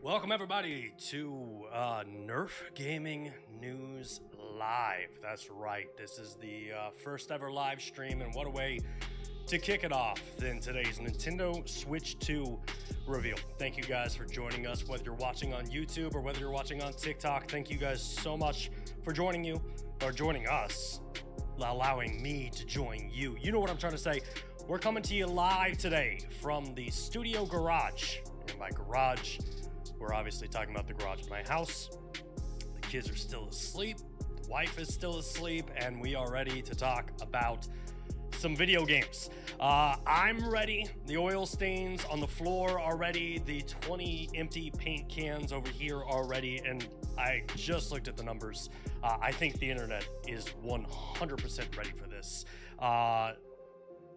Welcome everybody to NERF Gaming News Live. That's right. This is the first ever live stream, and what a way to kick it off than today's Nintendo Switch 2 reveal. Thank you guys for joining us, whether you're watching on YouTube or whether you're watching on TikTok. Thank you guys so much for joining us, allowing me to join you. You know what I'm trying to say. We're coming to you live today from the studio garage. In my garage, we're obviously talking about the garage of my house. The kids are still asleep, the wife is still asleep, and we are ready to talk about some video games. I'm ready. The oil stains on the floor are ready. The 20 empty paint cans over here are ready, and I just looked at the numbers. I think the internet is 100% ready for this.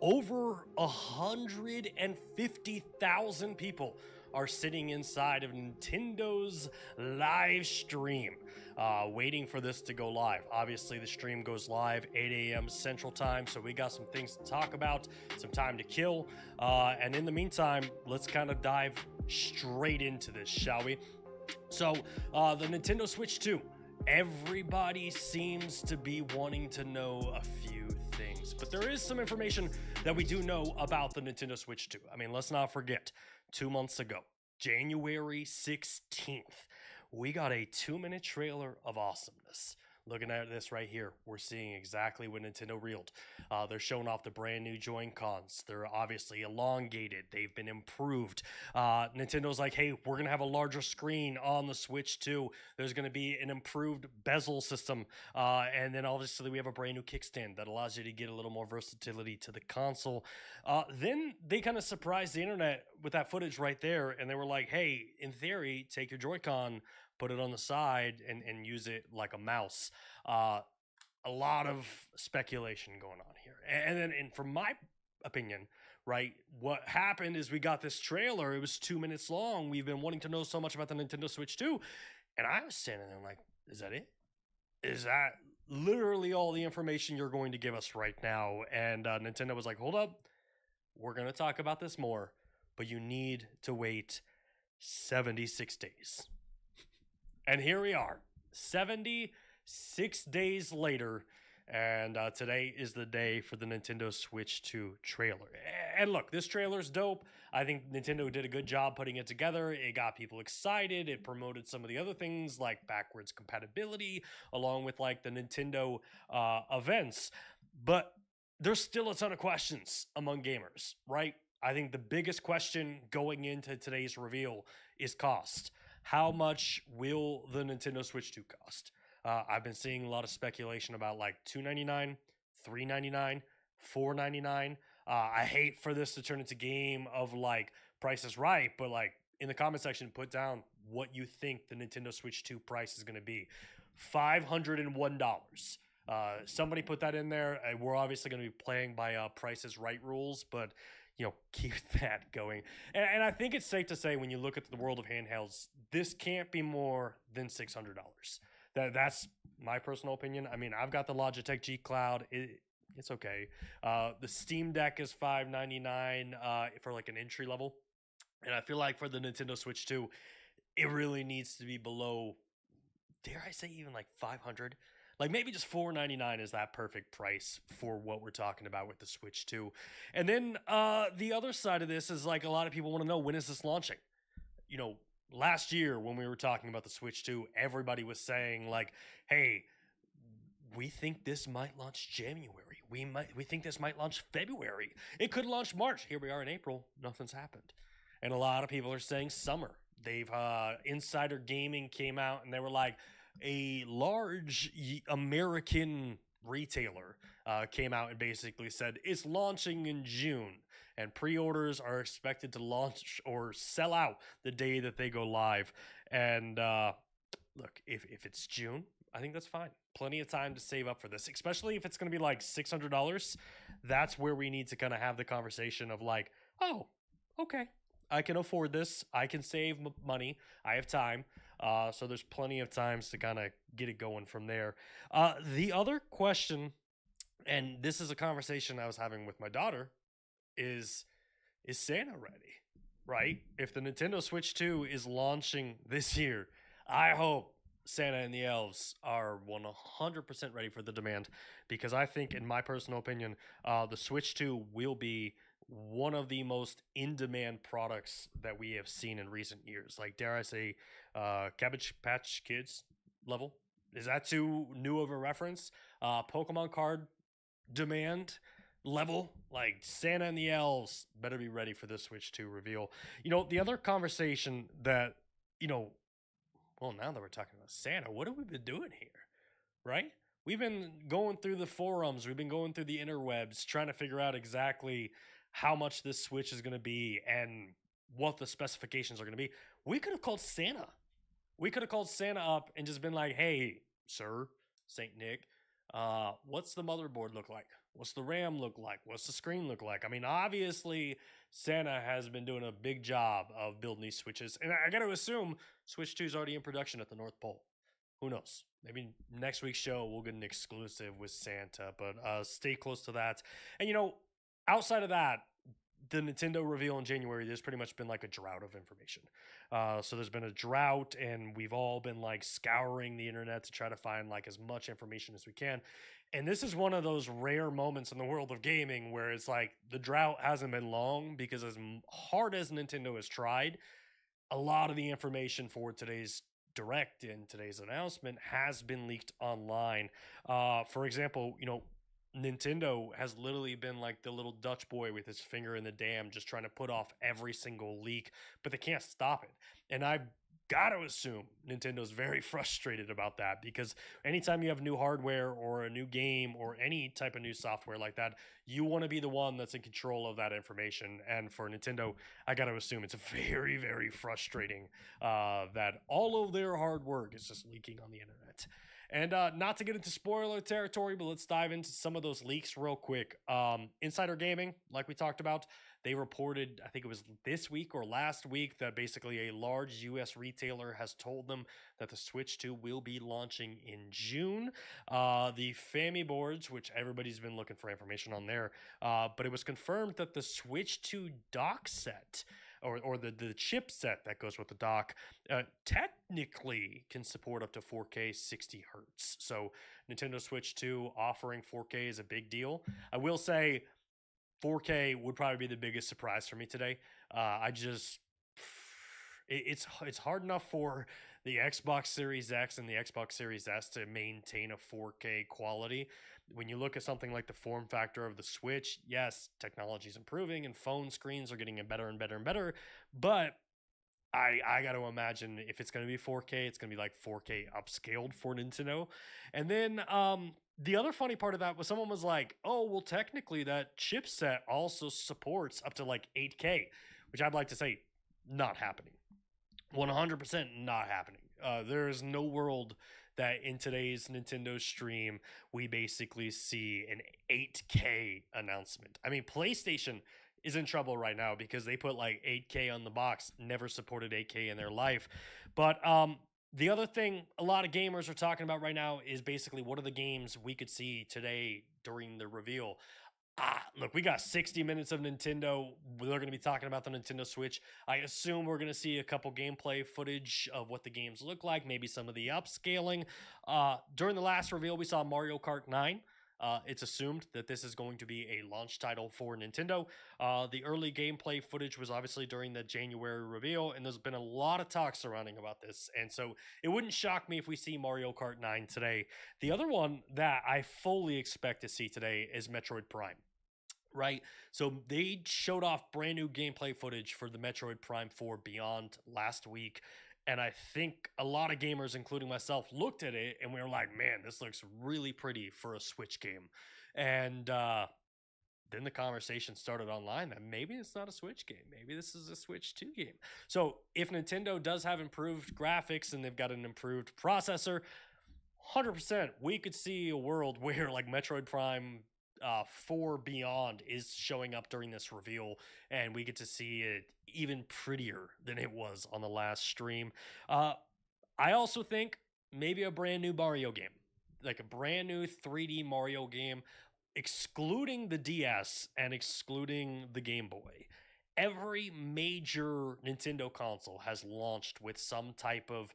Over 150,000 people are sitting inside of Nintendo's live stream, waiting for this to go live. Obviously, the stream goes live 8 a.m. Central Time, so we got some things to talk about, some time to kill. And in the meantime, let's kind of dive straight into this, shall we? So, the Nintendo Switch 2. Everybody seems to be wanting to know a few things, but there is some information that we do know about the Nintendo Switch 2. I mean, let's not forget, 2 months ago, January 16th, we got a 2-minute trailer of awesomeness. Looking at this right here, we're seeing exactly what Nintendo reeled. They're showing off the brand new Joy-Cons. They're obviously elongated. They've been improved. Nintendo's like, hey, we're going to have a larger screen on the Switch 2. There's going to be an improved bezel system. And then obviously we have a brand new kickstand that allows you to get a little more versatility to the console. Then they kind of surprised the internet with that footage right there. And they were like, hey, in theory, take your Joy-Con, put it on the side and use it like a mouse. A lot of speculation going on here. And from my opinion, right, what happened is we got this trailer. It was 2 minutes long. We've been wanting to know so much about the Nintendo Switch 2. And I was standing there like, is that it? Is that literally all the information you're going to give us right now? And Nintendo was like, hold up. We're going to talk about this more, but you need to wait 76 days. And here we are, 76 days later, and today is the day for the Nintendo Switch 2 trailer. And look, this trailer's dope. I think Nintendo did a good job putting it together. It got people excited. It promoted some of the other things like backwards compatibility, along with like the Nintendo events. But there's still a ton of questions among gamers, right? I think the biggest question going into today's reveal is cost. How much will the Nintendo Switch 2 cost? I've been seeing a lot of speculation about like $299, $399, $499. I hate for this to turn into a game of like Price is Right, but like in the comment section, put down what you think the Nintendo Switch 2 price is going to be. $501. Somebody put that in there. We're obviously going to be playing by Price is Right rules, but keep that going. And I think it's safe to say when you look at the world of handhelds, this can't be more than $600. That's my personal opinion. I mean, I've got the Logitech G Cloud. It's okay. The Steam Deck is $599 for like an entry level. And I feel like for the Nintendo Switch 2, it really needs to be below, dare I say, even like $500. Like maybe just $499 is that perfect price for what we're talking about with the Switch 2. And then the other side of this is like a lot of people want to know, when is this launching? Last year when we were talking about the Switch 2, everybody was saying like, hey, we think this might launch January. We think this might launch February. It could launch March. Here we are in April. Nothing's happened. And a lot of people are saying summer. They've Insider Gaming came out and they were like, a large American retailer came out and basically said it's launching in June, and pre-orders are expected to launch or sell out the day that they go live. And look, if it's June, I think that's fine. Plenty of time to save up for this, especially if it's going to be like $600. That's where we need to kind of have the conversation of like, oh, okay, I can afford this. I can save money. I have time. So there's plenty of times to kind of get it going from there. The other question, and this is a conversation I was having with my daughter, is Santa ready? right? If the Nintendo Switch 2 is launching this year, I hope Santa and the elves are 100% ready for the demand, because I think, in my personal opinion, the Switch 2 will be one of the most in demand products that we have seen in recent years. Like, dare I say, Cabbage Patch Kids level? Is that too new of a reference? Pokemon card demand level. Like, Santa and the elves better be ready for this Switch 2 reveal. The other conversation that, you know, well, now that we're talking about Santa, what have we been doing here? Right? We've been going through the forums, we've been going through the interwebs, trying to figure out exactly how much this Switch is going to be and what the specifications are going to be. We could have called Santa. We could have called Santa up and just been like, "Hey, sir, Saint Nick, what's the motherboard look like? What's the RAM look like? What's the screen look like?" I mean, obviously, Santa has been doing a big job of building these Switches, and I got to assume Switch 2 is already in production at the North Pole. Who knows? Maybe next week's show we'll get an exclusive with Santa, but stay close to that. And outside of that, the Nintendo reveal in January, there's pretty much been like a drought of information. So there's been a drought, and we've all been like scouring the internet to try to find like as much information as we can. And this is one of those rare moments in the world of gaming where it's like the drought hasn't been long, because as hard as Nintendo has tried, a lot of the information for today's direct and today's announcement has been leaked online. For example, Nintendo has literally been like the little Dutch boy with his finger in the dam, just trying to put off every single leak, but they can't stop it. And I've got to assume Nintendo's very frustrated about that, because anytime you have new hardware or a new game or any type of new software like that, you want to be the one that's in control of that information. And for Nintendo, I got to assume it's very, very frustrating that all of their hard work is just leaking on the internet. And not to get into spoiler territory, but let's dive into some of those leaks real quick. Insider Gaming, like we talked about, they reported, I think it was this week or last week, that basically a large US retailer has told them that the Switch 2 will be launching in June. The FAMI boards, which everybody's been looking for information on there, but it was confirmed that the Switch 2 dock set, or the chipset that goes with the dock, technically can support up to 4K 60 hertz. So Nintendo Switch 2 offering 4K is a big deal. I will say 4K would probably be the biggest surprise for me today. It's hard enough for the Xbox Series X and the Xbox Series S to maintain a 4K quality. When you look at something like the form factor of the Switch, yes, technology is improving and phone screens are getting better and better and better, but I got to imagine if it's going to be 4K, it's going to be like 4K upscaled for Nintendo. And then the other funny part of that was someone was like, "Oh, well, technically that chipset also supports up to like 8K," which I'd like to say, not happening. 100% not happening. There is no world that in today's Nintendo stream we basically see an 8K announcement. I mean, PlayStation is in trouble right now because they put like 8K on the box, never supported 8K in their life. But the other thing a lot of gamers are talking about right now is basically what are the games we could see today during the reveal. Look, we got 60 minutes of Nintendo. We're going to be talking about the Nintendo Switch. I assume we're going to see a couple gameplay footage of what the games look like, maybe some of the upscaling. During the last reveal, we saw Mario Kart 9. It's assumed that this is going to be a launch title for Nintendo. The early gameplay footage was obviously during the January reveal, and there's been a lot of talk surrounding about this. And so it wouldn't shock me if we see Mario Kart 9 today. The other one that I fully expect to see today is Metroid Prime. Right? So they showed off brand new gameplay footage for the Metroid Prime 4 Beyond last week. And I think a lot of gamers, including myself, looked at it and we were like, "Man, this looks really pretty for a Switch game." And then the conversation started online that maybe it's not a Switch game. Maybe this is a Switch 2 game. So if Nintendo does have improved graphics and they've got an improved processor, 100% we could see a world where like Metroid Prime 4 Beyond is showing up during this reveal, and we get to see it even prettier than it was on the last stream. I also think maybe a brand new Mario game, like a brand new 3D Mario game, excluding the DS and excluding the Game Boy. every major Nintendo console has launched with some type of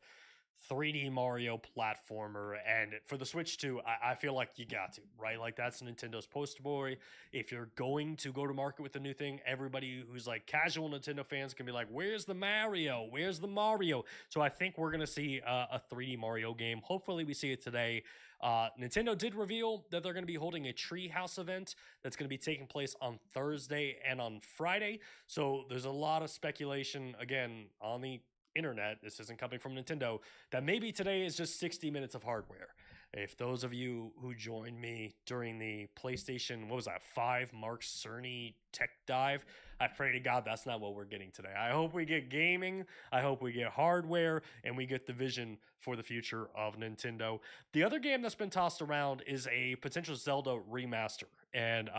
3D Mario platformer, and for the Switch 2, I feel like you got to, right? Like that's Nintendo's poster boy. If you're going to go to market with a new thing, everybody who's like casual Nintendo fans can be like, "Where's the Mario? Where's the Mario?" So I think we're gonna see a 3D Mario game. Hopefully, we see it today. Nintendo did reveal that they're going to be holding a Treehouse event that's going to be taking place on Thursday and on Friday. So there's a lot of speculation again on the internet. This isn't coming from Nintendo, that maybe today is just 60 minutes of hardware. If those of you who joined me during the PlayStation, what was that, 5 Mark Cerny tech dive, I pray to God that's not what we're getting today. I hope we get gaming, I hope we get hardware, and we get the vision for the future of Nintendo. The other game that's been tossed around is a potential Zelda remaster. And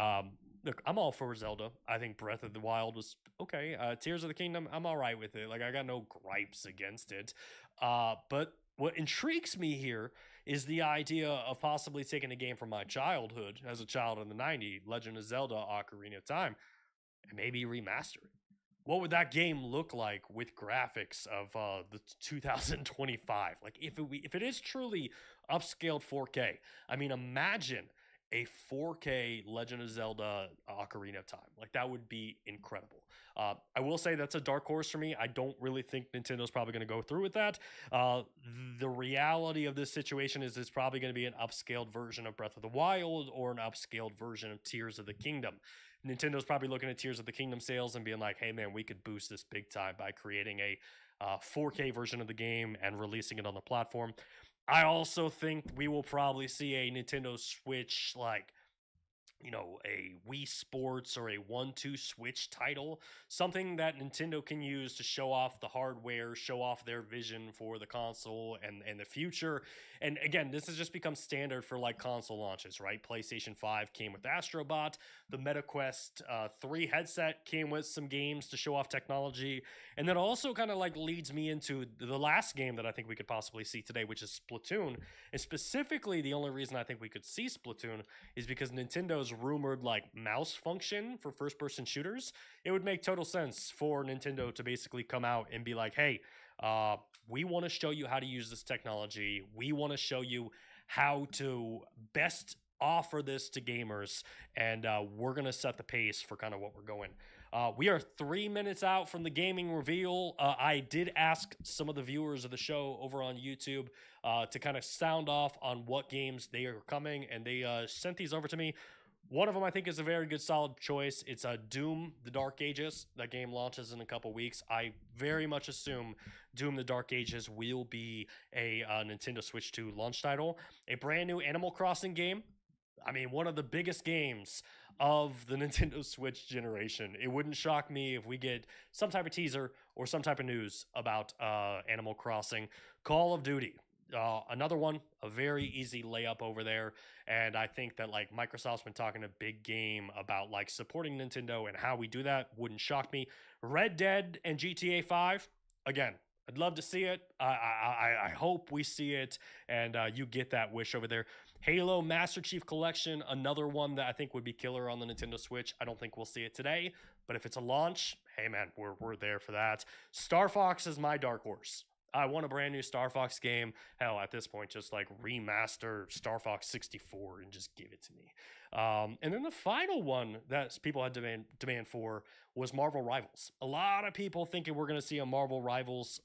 look, I'm all for Zelda. I think Breath of the Wild was okay. Tears of the Kingdom, I'm all right with it. Like, I got no gripes against it. But what intrigues me here is the idea of possibly taking a game from my childhood as a child in the 90s, Legend of Zelda Ocarina of Time, and maybe remaster it. What would that game look like with graphics of the 2025? Like, if it is truly upscaled 4K, I mean, imagine a 4K Legend of Zelda Ocarina of Time. Like, that would be incredible. I will say that's a dark horse for me. I don't really think Nintendo's probably going to go through with that. The reality of this situation is it's probably going to be an upscaled version of Breath of the Wild or an upscaled version of Tears of the Kingdom. Nintendo's probably looking at Tears of the Kingdom sales and being like, hey, man, we could boost this big time by creating a 4K version of the game and releasing it on the platform. I also think we will probably see a Nintendo Switch, like, you know, a Wii Sports or a 1-2 Switch title, something that Nintendo can use to show off the hardware, show off their vision for the console and the future. And again, this has just become standard for like console launches, right? PlayStation 5 came with Astro Bot. The MetaQuest 3 headset came with some games to show off technology. And that also kind of like leads me into the last game that I think we could possibly see today, which is Splatoon. And specifically, the only reason I think we could see Splatoon is because Nintendo's rumored like mouse function for first-person shooters. It would make total sense for Nintendo to basically come out and be like, hey, we want to show you how to use this technology. We want to show you how to best offer this to gamers, and we're going to set the pace for kind of what we're going. We are 3 minutes out from the gaming reveal. I did ask some of the viewers of the show over on YouTube to kind of sound off on what games they are coming, and they sent these over to me. One of them I think is a very good solid choice. It's Doom The Dark Ages. That game launches in a couple weeks. I very much assume Doom The Dark Ages will be a Nintendo Switch 2 launch title. A brand new Animal Crossing game. I mean, one of the biggest games of the Nintendo Switch generation. It wouldn't shock me if we get some type of teaser or some type of news about Animal Crossing. Call of Duty. Another one, a very easy layup over there. And I think that like Microsoft's been talking a big game about like supporting Nintendo, and how we do that wouldn't shock me. Red Dead and GTA 5, again, I'd love to see it. I hope we see it and you get that wish over there. Halo Master Chief Collection, another one that I think would be killer on the Nintendo Switch. I don't think we'll see it today, but if it's a launch, hey man, we're there for that. Star Fox is my dark horse. I want a brand new Star Fox game. Hell, at this point, just like remaster Star Fox 64 and just give it to me. And then the final one that people had demand for was Marvel Rivals. A lot of people thinking we're going to see a Marvel Rivals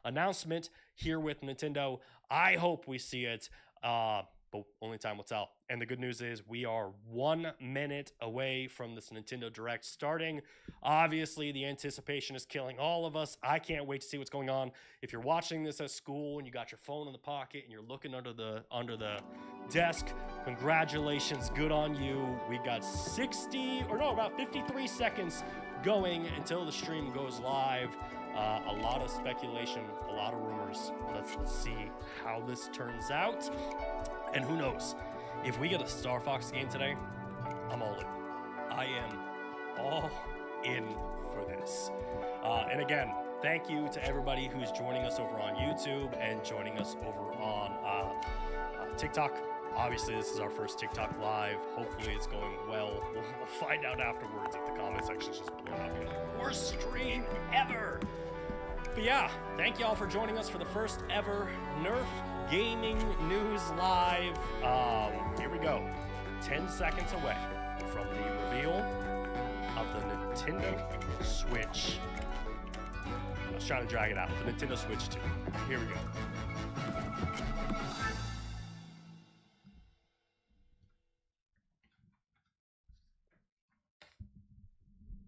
announcement here with Nintendo. I hope we see it, but only time will tell. And the good news is we are 1 minute away from this Nintendo Direct starting. Obviously, the anticipation is killing all of us. I can't wait to see what's going on. If you're watching this at school and you got your phone in the pocket and you're looking under the desk, congratulations, good on you. We got about 53 seconds going until the stream goes live. A lot of speculation, a lot of rumors. Let's see how this turns out. And who knows? If we get a Star Fox game today, I'm all in. I am all in for this. And again, thank you to everybody who's joining us over on YouTube and joining us over on TikTok. Obviously, this is our first TikTok live. Hopefully, it's going well. We'll find out afterwards if the comment section's just blown up. Worst stream ever! But yeah, thank y'all for joining us for the first ever NERF Gaming News Live. Here we go. 10 seconds away from the reveal of the Nintendo Switch. I was trying to drag it out. The Nintendo Switch 2. Here we go.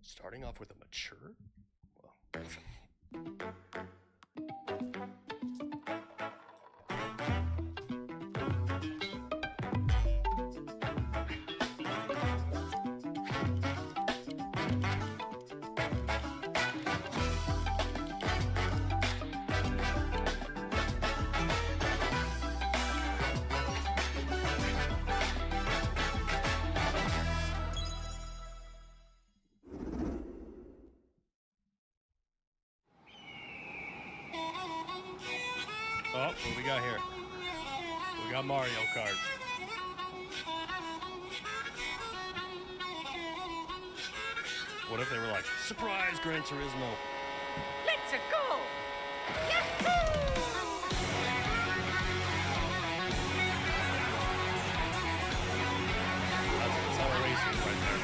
Starting off with a mature? Well. Oh, what we got here? We got Mario Kart. What if they were like, surprise, Gran Turismo? Let's go! Yahoo! That's how a race is right there.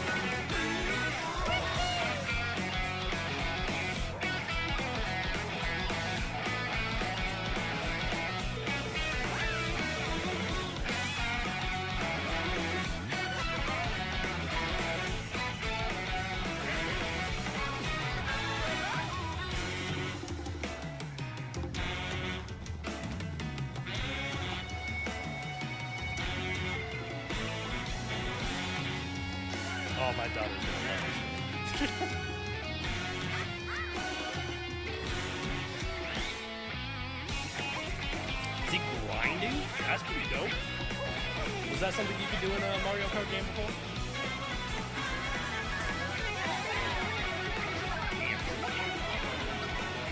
Oh, my daughter's gonna love this. Is he grinding? That's pretty dope. Was that something you could do in a Mario Kart game before?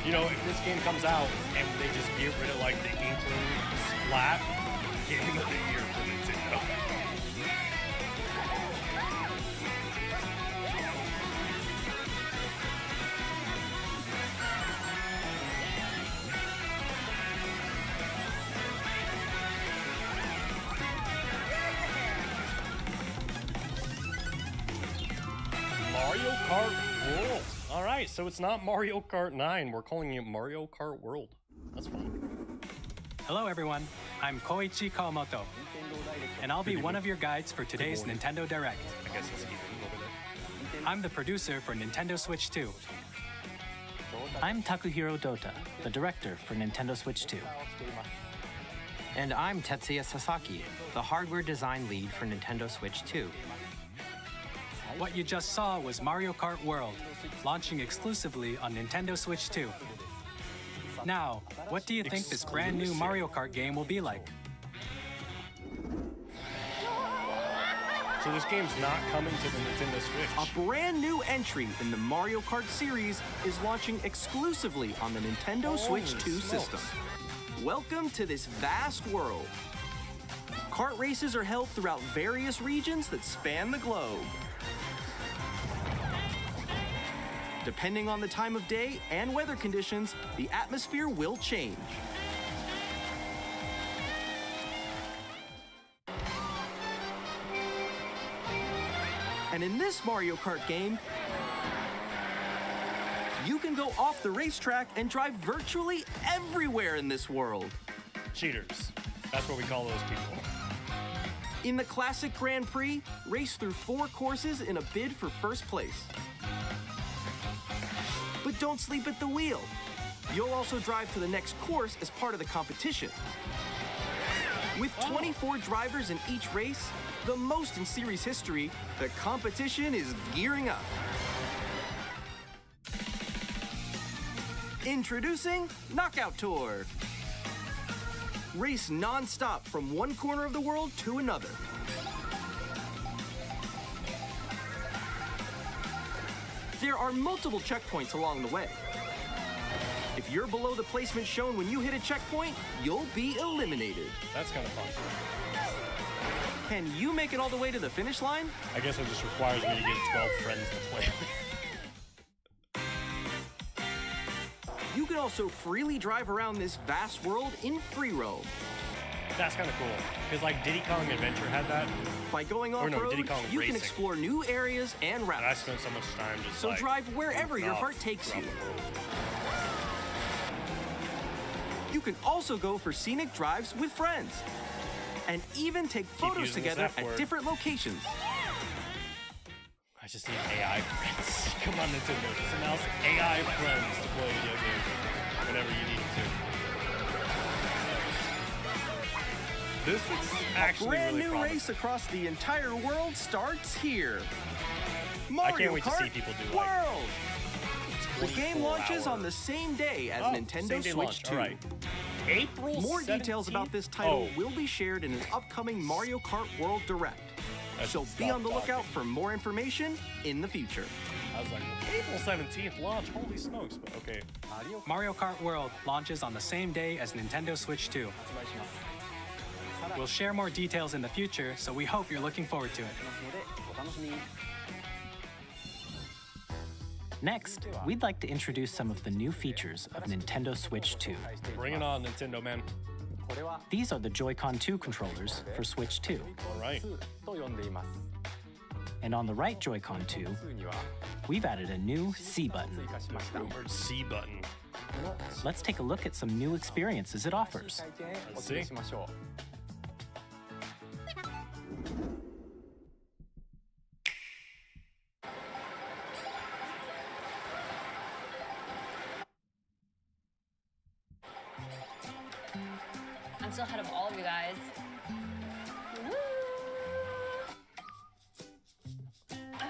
You know, if this game comes out and they just get rid of like the Inkling splat, game of the year for Nintendo. Mario Kart World. All right, so it's not Mario Kart 9. We're calling it Mario Kart World. That's fun. Hello, everyone. I'm Koichi Kawamoto, and I'll be one of your guides for today's Nintendo Direct. I guess it's even over there. I'm the producer for Nintendo Switch 2. I'm Takuhiro Dota, the director for Nintendo Switch 2. And I'm Tetsuya Sasaki, the hardware design lead for Nintendo Switch 2. What you just saw was Mario Kart World, launching exclusively on Nintendo Switch 2. Now, what do you think this brand new Mario Kart game will be like? So this game's not coming to the Nintendo Switch. A brand new entry in the Mario Kart series is launching exclusively on the Nintendo Switch 2 system. Welcome to this vast world. Kart races are held throughout various regions that span the globe. Depending on the time of day and weather conditions, the atmosphere will change. And in this Mario Kart game, you can go off the racetrack and drive virtually everywhere in this world. Cheaters. That's what we call those people. In the classic Grand Prix, race through 4 courses in a bid for first place. But don't sleep at the wheel. You'll also drive to the next course as part of the competition. With 24 drivers in each race, the most in series history, the competition is gearing up. Introducing Knockout Tour. Race non-stop from one corner of the world to another. There are multiple checkpoints along the way. If you're below the placement shown when you hit a checkpoint, you'll be eliminated. That's kind of fun. Can you make it all the way to the finish line? I guess it just requires me to get 12 friends to play with. You can also freely drive around this vast world in free roam. That's kind of cool, because like Diddy Kong Adventure had that, By going Or no, off-road, Diddy Kong you Racing. can explore new areas and and I routes. spent so much time just So like drive wherever goofing your off heart takes throughout you. the world. You can also go for scenic drives with friends. And even take photos using this together F word. at different locations. I just need AI friends. Come on, Nintendo. Just announce AI friends to play video games whenever you need to. This is actually Brand really new promising. race across the entire world starts here. I Mario can't wait Kart to see people do like World. The game 24 launches hour. on the same day as Oh, Nintendo same day Switch launch. 2. All right. April More details 17th? about this title Oh, will be shared in an upcoming Mario Kart World Direct. I So should be stop on the lookout talking. for more information in the future. I was like, April 17th launch. Holy smokes. But okay. Mario Kart World launches on the same day as Nintendo Switch 2. We'll share more details in the future, so we hope you're looking forward to it. Next, we'd like to introduce some of the new features of Nintendo Switch 2. Bring it on, Nintendo man. These are the Joy-Con 2 controllers for Switch 2. All right. And on the right Joy-Con 2, we've added a new C button. Rumored C button. Let's take a look at some new experiences it offers. Let's see. I'm still ahead of all of you guys.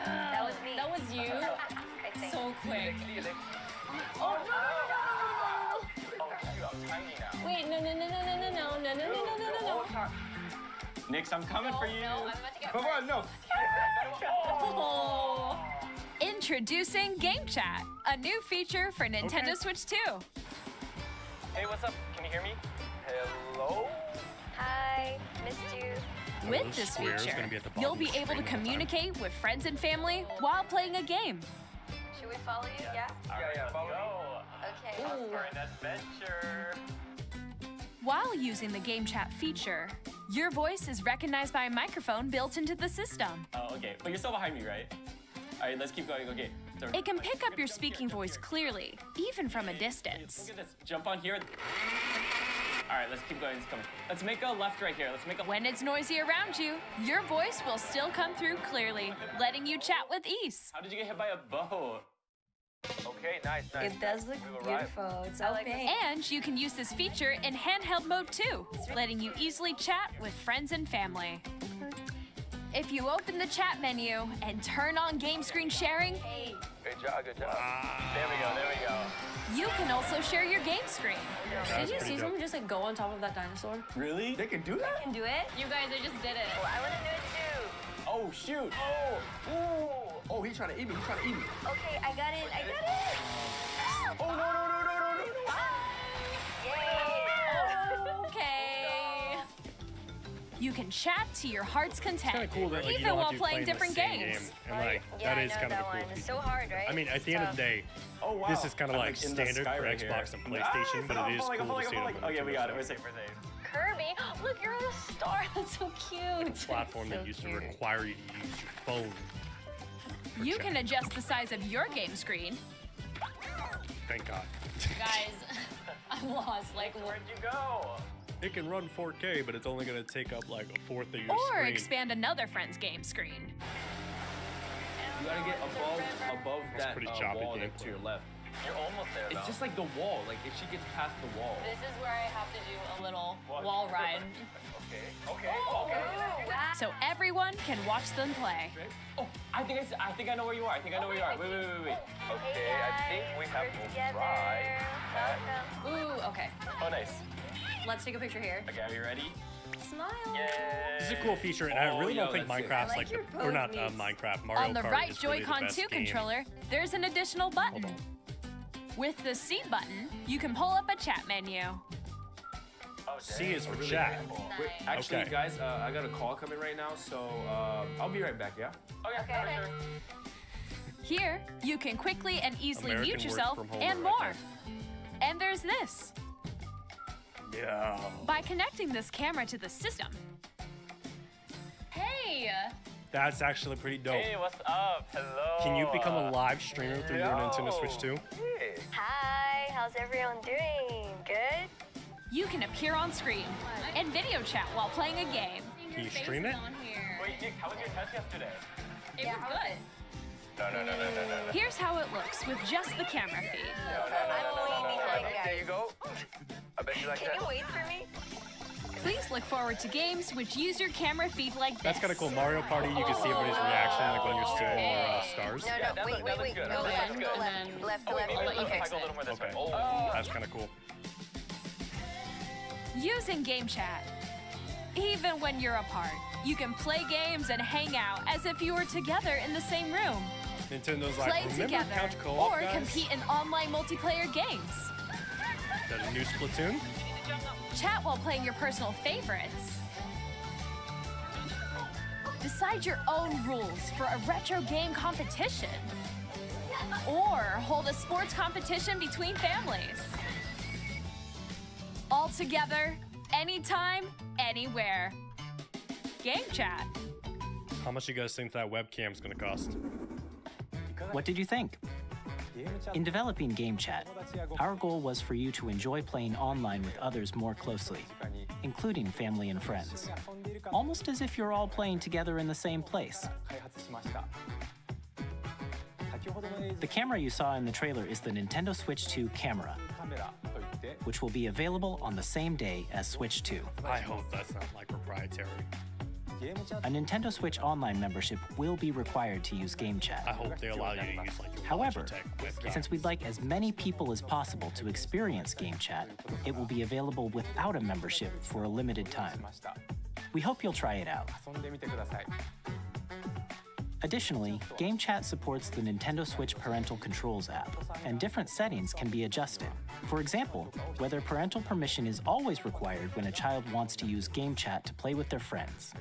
That was me. That was you? I think. So quick. Oh, no. Wait, no. Nix, I'm coming for you. No, I'm about to get Come on, no. Oh. Introducing Game Chat, a new feature for Nintendo Okay. Switch 2. Hey, what's up? Can you hear me? Hello? Hi, missed you. With those this squares feature, gonna be at the bottom you'll of the be able to screen all the time. communicate with friends and family while playing a game. Should we follow you? Yeah? Yeah, follow Okay. for an adventure. While using the Game Chat feature, your voice is recognized by a microphone built into the system. Oh, okay. But you're still behind me, right? All right, let's keep going. Okay. So, It can pick up your speaking voice clearly, even from a distance. Look at this. Jump on here. All right, let's keep going. Let's make a left right here. Let's make a. When it's noisy around you, your voice will still come through clearly, letting you chat with ease. How did you get hit by a boat? Okay, nice. It does look beautiful. It's opaque. And you can use this feature in handheld mode too, letting you easily chat with friends and family. If you open the chat menu and turn on game screen sharing, Good job. There we go. you can also share your game screen. Did you see someone just like go on top of that dinosaur? Really? They can do that? Can do it. You guys, I just did it. I want to do it too. Oh, shoot. Oh, he's trying to eat me. Okay, I got it. Oh, no. Yay! Okay. You can chat to your heart's content, Kind of cool that like, you even don't while have to be playing playing different the same games. game. And like Yeah, that I is know kind of that a cool one. feature. It's so hard, right? I mean, at the end of the day, Oh, wow. this is kind of I'm, like in the standard sky for right Xbox here. and PlayStation, but it is I'm cool falling. to see it on Okay, we got it. Nintendo We're Switch. safe. Kirby, look, you're a star. That's so cute. Platform that used to require you to use your phone. for You chat. can adjust the size of your game screen, Thank God. Guys, I'm lost. Like, Where'd you go? It can run 4K, but it's only going to take up like a fourth of your or screen. expand another friend's game screen. You gotta get above That's that pretty choppy wall gameplay. to your left. You're almost there, It's just like the wall. Like, if she gets past the wall. this is where I have to do a little wall ride. Okay. So everyone can watch them play. Oh, I think I know where you are. Wait. Okay, I think we have to try. Ooh, okay. Oh, nice. Let's take a picture here. Okay, are you ready? Smile. This is a cool feature, and I really yo, don't think that's it. Minecraft's I like like your the, or not pose, Minecraft, Mario On the Kart right is really the Joy-Con best 2 game. controller, there's an additional button. Hold on. With the C button, you can pull up a chat menu. C is for chat. Wait, actually, Okay. guys, I got a call coming right now, so I'll be right back, yeah? Okay, sure. Here, you can quickly and easily American mute work yourself from home and right more. And there's this. Yeah. By connecting this camera to the system. Hey! That's actually pretty dope. Hey, what's up? Hello. Can you become a live streamer through your Nintendo Switch 2? Hey. Hi, how's everyone doing? Good? You can appear on screen and video chat while playing a game. Can you stream it? Wait, Nick, how was your test yesterday? It was good. No. Here's how it looks with just the camera feed. I'm way behind, There guys. you go. I bet you like Can that. you wait for me? Please look forward to games which use your camera feed like this. That's kind of cool. Mario Party, you can see everybody's reaction like when you're streaming more stars. No, that wait, looks wait. good. Go That left, looks go good. left. And then- Left, Oh, wait, left. maybe Okay. if I go a little more this Okay. way. Oh. That's kind of cool. Using Game Chat. Even when you're apart, you can play games and hang out as if you were together in the same room. Nintendo's like, Play remember together Couch Co-op, or guys? compete in online multiplayer games. Is that a new Splatoon? Chat while playing your personal favorites. Decide your own rules for a retro game competition. Or hold a sports competition between families. All together, anytime, anywhere. Game Chat. How much you guys think that webcam's gonna cost? What did you think? In developing Game Chat, our goal was for you to enjoy playing online with others more closely, including family and friends, almost as if you're all playing together in the same place. The camera you saw in the trailer is the Nintendo Switch 2 camera, which will be available on the same day as Switch 2. I hope that's not like proprietary. A Nintendo Switch Online membership will be required to use Game Chat. I hope they allow you to use like your However, Logitech webcam. since we'd like as many people as possible to experience Game Chat, it will be available without a membership for a limited time. We hope you'll try it out. Additionally, Game Chat supports the Nintendo Switch Parental Controls app, and different settings can be adjusted. For example, whether parental permission is always required when a child wants to use Game Chat to play with their friends.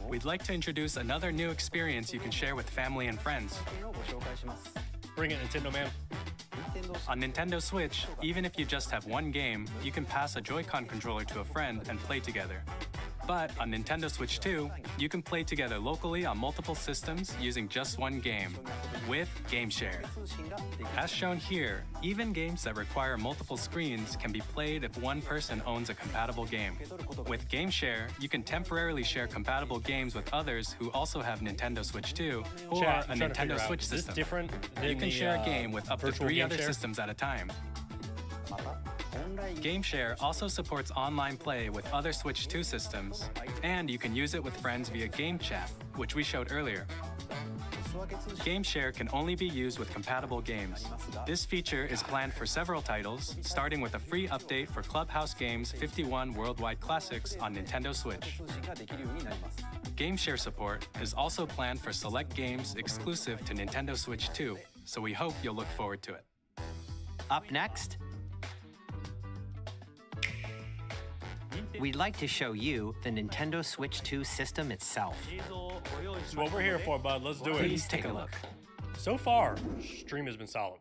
We'd like to introduce another new experience you can share with family and friends. Bring it, Nintendo man. On Nintendo Switch, even if you just have one game, you can pass a Joy-Con controller to a friend and play together. But on Nintendo Switch 2, you can play together locally on multiple systems using just one game, with Game Share. As shown here, even games that require multiple screens can be played if one person owns a compatible game. With Game Share, you can temporarily share compatible games with others who also have Nintendo Switch 2 or Chat, a I'm trying to figure Nintendo out, Switch is this system. different than You can the, share a game with up to virtual 3 game other share? systems at a time. GameShare also supports online play with other Switch 2 systems, and you can use it with friends via Game Chat, which we showed earlier. GameShare can only be used with compatible games. This feature is planned for several titles, starting with a free update for Clubhouse Games 51 Worldwide Classics on Nintendo Switch. GameShare support is also planned for select games exclusive to Nintendo Switch 2, so we hope you'll look forward to it. Up next, we'd like to show you the Nintendo Switch 2 system itself. It's what we're here for, bud. Let's do it. Please take a look. So far, stream has been solid.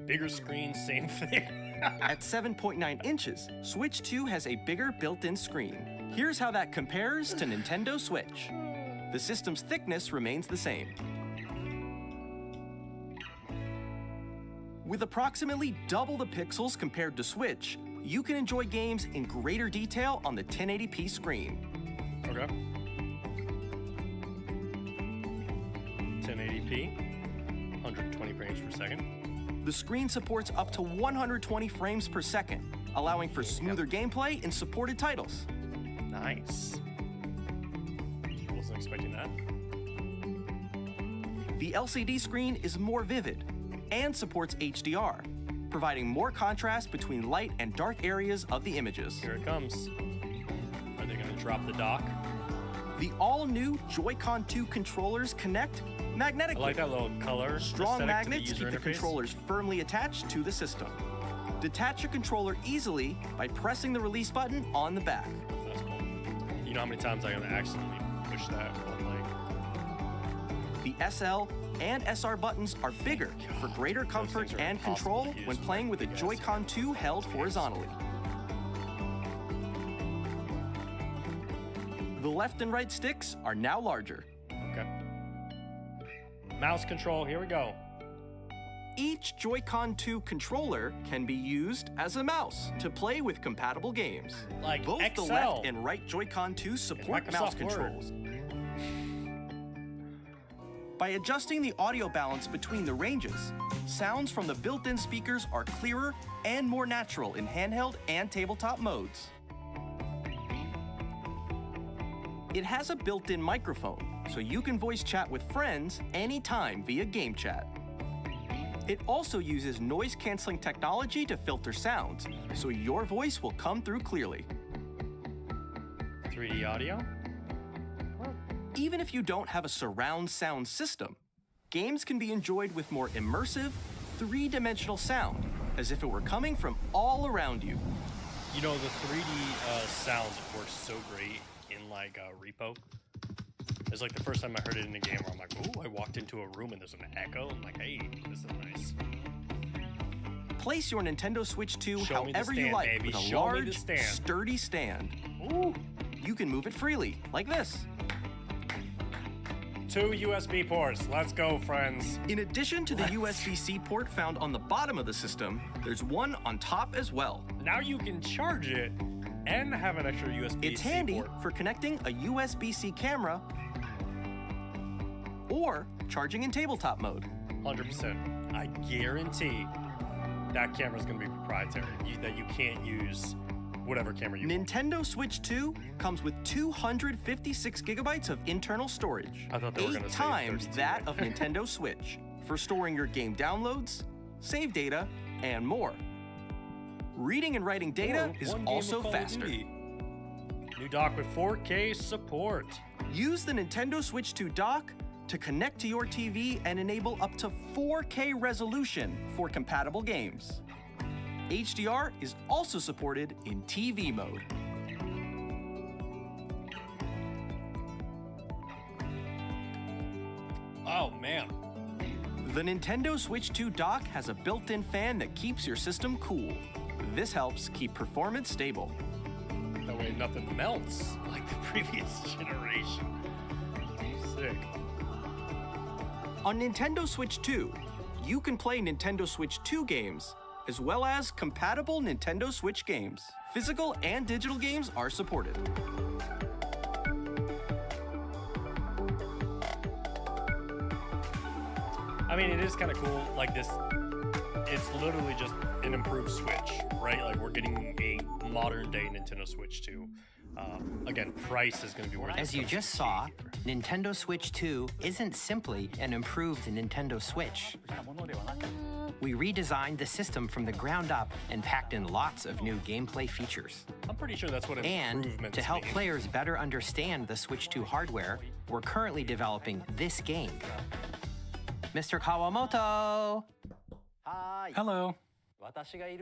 Bigger screen, same thing. At 7.9 inches, Switch 2 has a bigger built-in screen. Here's how that compares to Nintendo Switch. The system's thickness remains the same. With approximately double the pixels compared to Switch, you can enjoy games in greater detail on the 1080p screen. Okay. 1080p, 120 frames per second. The screen supports up to 120 frames per second, allowing for smoother gameplay in supported titles. Nice. Wasn't expecting that. The LCD screen is more vivid and supports HDR, providing more contrast between light and dark areas of the images. Here it comes. Are they gonna drop the dock? The all-new Joy-Con 2 controllers connect I magnetically. like that little color. Strong aesthetic to magnets the keep user the interface. controllers firmly attached to the system. Detach your controller easily by pressing the release button on the back. That's cool. You know how many times I'm gonna accidentally push that one leg? The SL and SR buttons are bigger for greater comfort and control when playing with a Joy-Con 2 held horizontally. The left and right sticks are now larger. Okay. Mouse control, here we go. Each Joy-Con 2 controller can be used as a mouse to play with compatible games. Like Both XL. the left and right Joy-Con 2 support Microsoft mouse Word. controls. By adjusting the audio balance between the ranges, sounds from the built-in speakers are clearer and more natural in handheld and tabletop modes. It has a built-in microphone, so you can voice chat with friends anytime via game chat. It also uses noise-canceling technology to filter sounds, so your voice will come through clearly. 3D audio. Even if you don't have a surround sound system, games can be enjoyed with more immersive, three-dimensional sound, as if it were coming from all around you. You know, the 3D sounds work so great in like Repo. It's like the first time I heard it in a game where I'm like, ooh, I walked into a room and there's an echo. I'm like, hey, this is nice. Place your Nintendo Switch 2 Show me the however you stand, like baby. with a Show me the large, stand. sturdy stand. Ooh. You can move it freely, like this. 2 USB ports. Let's go, friends. In addition to the USB-C port found on the bottom of the system, there's one on top as well. Now you can charge it and have an extra USB-C It's handy port. for connecting a USB-C camera or charging in tabletop mode. 100%. I guarantee that camera's gonna be proprietary. That you can't use whatever camera you want. Nintendo Switch 2 comes with 256 gigabytes of internal storage, I thought they were gonna 8 say times 32. that of Nintendo Switch, for storing your game downloads, save data, and more. Reading and writing data is One game also of Call of faster. Duty. New dock with 4K support. Use the Nintendo Switch 2 dock to connect to your TV and enable up to 4K resolution for compatible games. HDR is also supported in TV mode. Oh man. The Nintendo Switch 2 dock has a built-in fan that keeps your system cool. This helps keep performance stable. That way nothing melts like the previous generation. Sick. On Nintendo Switch 2, you can play Nintendo Switch 2 games, as well as compatible Nintendo Switch games. Physical and digital games are supported. I mean, it is kind of cool. Like this, it's literally just an improved Switch, right? Like we're getting a modern day Nintendo Switch 2. Again, price is going to be worth it. As you just saw, Nintendo Switch 2 isn't simply an improved Nintendo Switch. We redesigned the system from the ground up and packed in lots of new gameplay features. I'm pretty sure that's what And improvements to help mean. players better understand the Switch 2 hardware, we're currently developing this game. Mr. Kawamoto! Hello.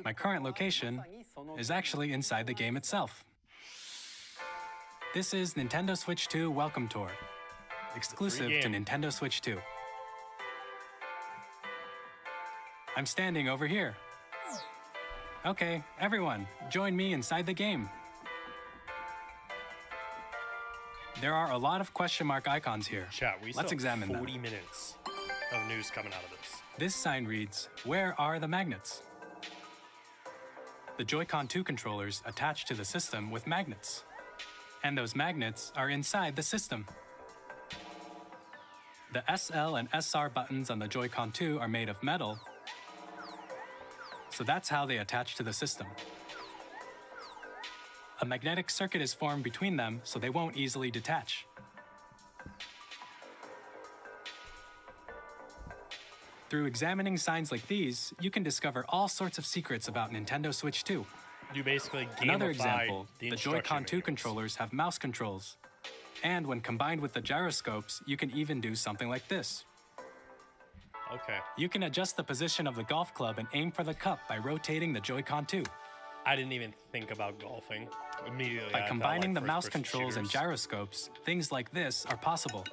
My current location is actually inside the game itself. This is Nintendo Switch 2 Welcome Tour, exclusive to Nintendo Switch 2. I'm standing over here. Okay, everyone, join me inside the game. There are a lot of question mark icons here. Chat, we still Let's have examine 40 them. minutes of news coming out of this. This sign reads, "Where are the magnets?" The Joy-Con 2 controllers attach to the system with magnets. And those magnets are inside the system. The SL and SR buttons on the Joy-Con 2 are made of metal, so that's how they attach to the system. A magnetic circuit is formed between them so they won't easily detach. Through examining signs like these, you can discover all sorts of secrets about Nintendo Switch 2. You basically gamify Another example, the instruction Joy-Con 2 manuals. controllers have mouse controls. And when combined with the gyroscopes, you can even do something like this. Okay. You can adjust the position of the golf club and aim for the cup by rotating the Joy-Con too. I didn't even think about golfing. Immediately, By I thought, combining like, the mouse first-person controls and shooters. gyroscopes, things like this are possible.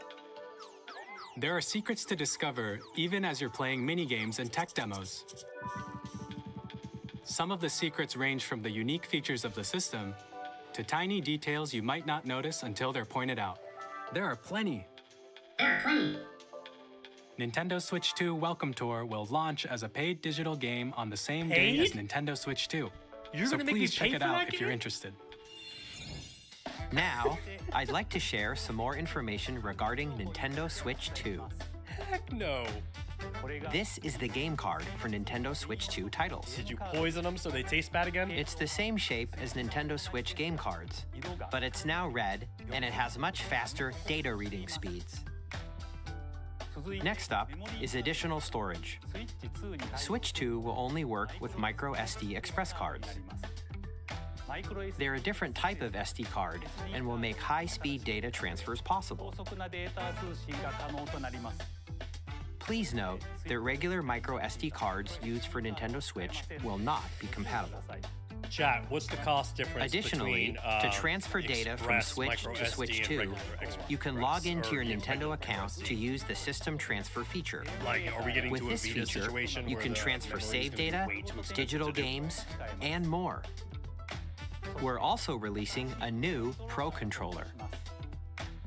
There are secrets to discover even as you're playing minigames and tech demos. Some of the secrets range from the unique features of the system to tiny details you might not notice until they're pointed out. There are plenty. Nintendo Switch 2 Welcome Tour will launch as a paid digital game on the same day as Paid? Nintendo Switch 2. You're So gonna make me please check pay it for out that if you're game? interested. Now, I'd like to share some more information regarding Nintendo Switch 2. Heck no. This is the game card for Nintendo Switch 2 titles. Did you poison them so they taste bad again? It's the same shape as Nintendo Switch game cards, but it's now red and it has much faster data reading speeds. Next up is additional storage. Switch 2 will only work with micro SD express cards. They're a different type of SD card and will make high-speed data transfers possible. Please note that regular micro SD cards used for Nintendo Switch will not be compatible. Chat, what's the cost difference Additionally, between to transfer data from Express, Switch micro to SD, Switch and 2, regular you can Express, log into or your yeah, Nintendo regular account SD? to use the system transfer feature. Like, are we getting With to a this Vita feature, situation you where can the transfer memory's save gonna be data, way too expensive digital to do? games, and more. We're also releasing a new Pro controller.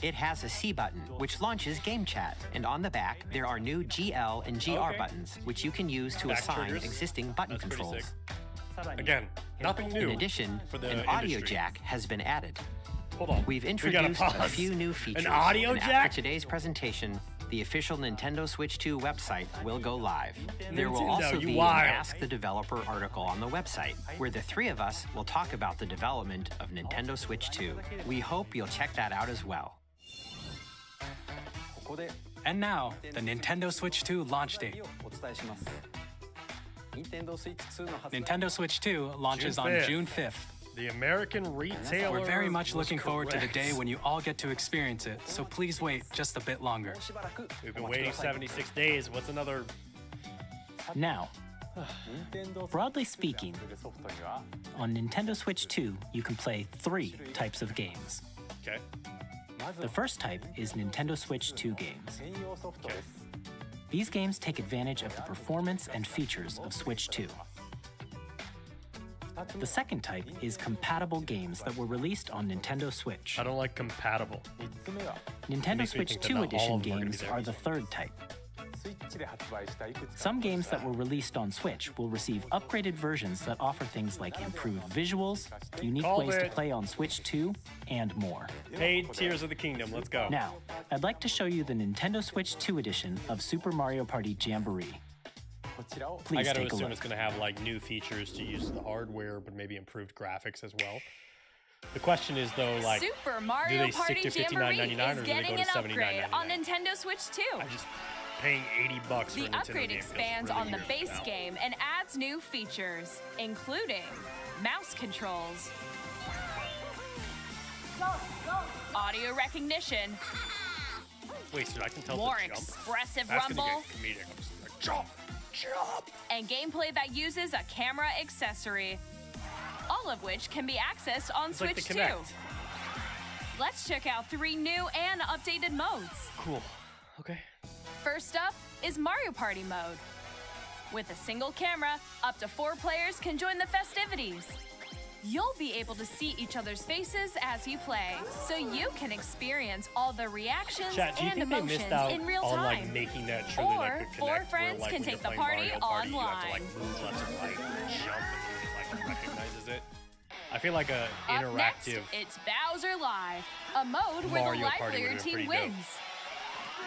It has a C button, which launches game chat, and on the back, there are new GL and GR Okay. buttons, which you can use to Back assign triggers. existing button That's pretty controls. sick. Again, nothing new. In addition, for the an audio industry. jack has been added. Hold on. We've We gotta introduced a pause. few new features. An audio and jack? After today's presentation, the official Nintendo Switch 2 website will go live. There will Nintendo, also you be an wild. Ask the Developer article on the website, where the three of us will talk about the development of Nintendo Switch 2. We hope you'll check that out as well. And now, the Nintendo Switch 2 launch date. Nintendo Switch 2 launches June on 5th. June 5th. The American retailer. We're very much was looking forward to the correct. day when you all get to experience it, so please wait just a bit longer. We've been waiting 76 days. What's another? Now, broadly speaking, on Nintendo Switch 2, you can play 3 types of games. Okay. The first type is Nintendo Switch 2 games. Okay. These games take advantage of the performance and features of Switch 2. The second type is compatible games that were released on Nintendo Switch. I don't like compatible. Nintendo makes me Switch think that 2 not all edition of them are gonna be games there. are the third type. Some games that were released on Switch will receive upgraded versions that offer things like improved visuals, unique Called ways to it. play on Switch 2, and more. Paid Tears of the Kingdom. Let's go. Now, I'd like to show you the Nintendo Switch 2 edition of Super Mario Party Jamboree. I Please gotta take a assume look. it's gonna have like new features to use the hardware, but maybe improved graphics as well. The question is though, like, Super do Mario they Party stick to Jamboree $59.99 is or do they getting go an to upgrade on $79.99? Nintendo Switch 2. I'm just paying $80 for The a Nintendo upgrade game feels expands really on the weird base now. game and adds new features, including mouse controls, audio recognition, Wait, so I can tell more to jump? expressive That's rumble, gonna get comedic. I'm just like, jump, jump. and gameplay that uses a camera accessory, all of which can be accessed on It's like Switch the 2. Kinect. Let's check out 3 new and updated modes. Cool. Okay. First up is Mario Party mode. With a single camera, up to 4 players can join the festivities. You'll be able to see each other's faces as you play, so you can experience all the reactions Chat, do you and think they emotions missed out in real on time. like making that truly Or like a 4 Kinect, friends where, like, can when take you're the playing party Mario Party, you have to online. like move left and right and jump and it like recognizes it. I feel like a Up next, interactive it's Bowser Live, a mode where Mario the live Party player would've been team pretty dope. wins.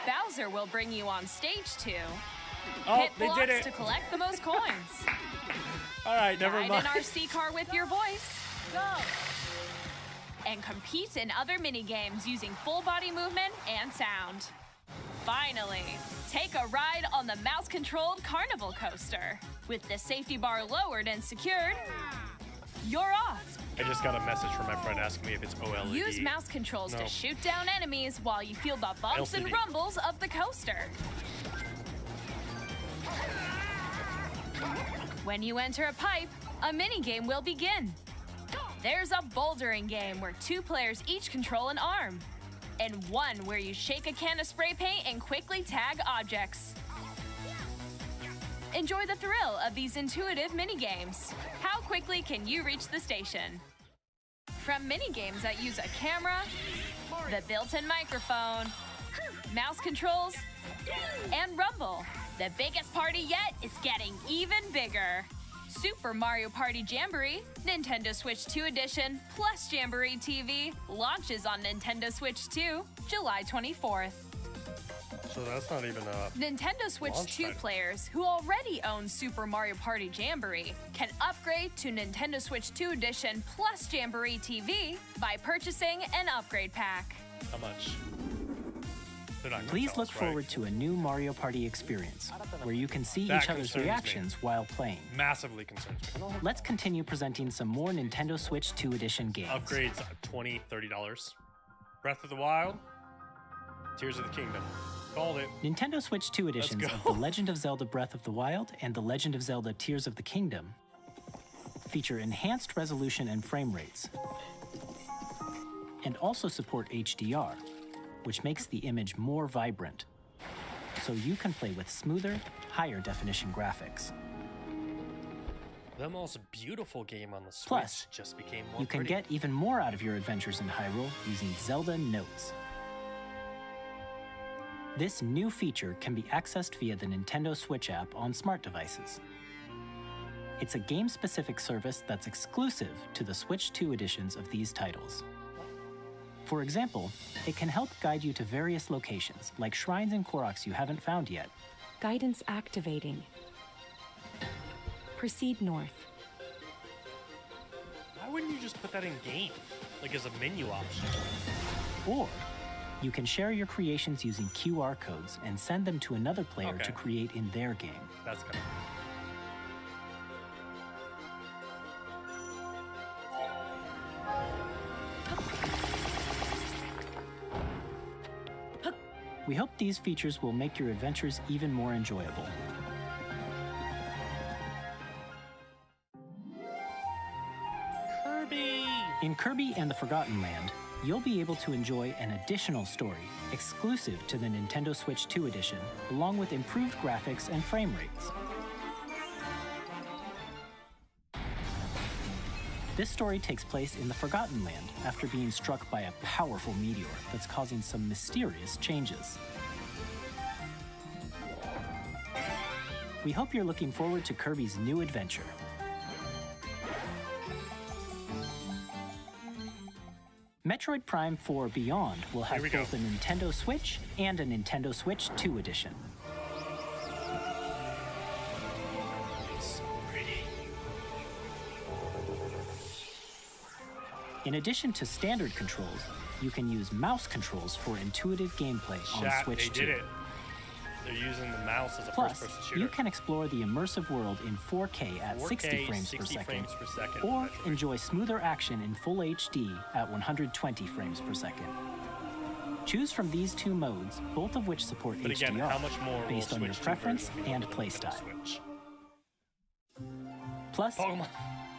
Bowser will bring you on stage 2. Oh, Hit they blocks did it. to collect the most coins. All right, never Ride mind. an RC car with your voice. Go! And compete in other mini games using full body movement and sound. Finally, take a ride on the mouse-controlled carnival coaster. With the safety bar lowered and secured, you're off. I just got a message from my friend asking me if it's OLED. Use mouse controls No. to shoot down enemies while you feel the bumps and LCD. rumbles of the coaster. When you enter a pipe, a minigame will begin. There's a bouldering game where 2 players each control an arm, and one where you shake a can of spray paint and quickly tag objects. Enjoy the thrill of these intuitive minigames. How quickly can you reach the station? From minigames that use a camera, the built-in microphone, mouse controls, and rumble, the biggest party yet is getting even bigger. Super Mario Party Jamboree, Nintendo Switch 2 Edition, plus Jamboree TV launches on Nintendo Switch 2, July 24th. So that's not even a Nintendo Switch launch 2 title. players who already own Super Mario Party Jamboree can upgrade to Nintendo Switch 2 Edition plus Jamboree TV by purchasing an upgrade pack. How much? They're not gonna Please tell look us, right? forward to a new Mario Party experience where you can see That each other's concerns me. reactions while playing. Massively concerns me. Let's continue presenting some more Nintendo Switch 2 Edition games. Upgrades $20, $30. Breath of the Wild, Tears of the Kingdom. Called it. Nintendo Switch 2 editions of go. The Legend of Zelda Breath of the Wild and The Legend of Zelda Tears of the Kingdom feature enhanced resolution and frame rates, and also support HDR, which makes the image more vibrant, so you can play with smoother, higher definition graphics. The most beautiful game on the Switch Plus, just became more You can pretty. get even more out of your adventures in Hyrule using Zelda Notes. This new feature can be accessed via the Nintendo Switch app on smart devices. It's a game-specific service that's exclusive to the Switch 2 editions of these titles. For example, it can help guide you to various locations, like shrines and Koroks you haven't found yet. Guidance activating. Proceed north. Why wouldn't you just put that in game? Like as a menu option? Or you can share your creations using QR codes and send them to another player Okay. to create in their game. That's kind of We hope these features will make your adventures even more enjoyable. Kirby! In Kirby and the Forgotten Land, you'll be able to enjoy an additional story exclusive to the Nintendo Switch 2 edition, along with improved graphics and frame rates. This story takes place in the Forgotten Land after being struck by a powerful meteor that's causing some mysterious changes. We hope you're looking forward to Kirby's new adventure. Metroid Prime 4 Beyond will have Here we go. both a Nintendo Switch and a Nintendo Switch 2 edition. so pretty. In addition to standard controls, you can use mouse controls for intuitive gameplay on Chat, Switch they 2. did it. They're using the mouse as a Plus, first-person shooter. you can explore the immersive world in 4K at 4K, 60 frames 60 per second, frames per second, or Metroid. enjoy smoother action in Full HD at 120 frames per second. Choose from these two modes, both of which support But HDR, again, how much more based will on your Switch 2 preference version be and on the Nintendo playstyle. Switch? Plus, Pokemon,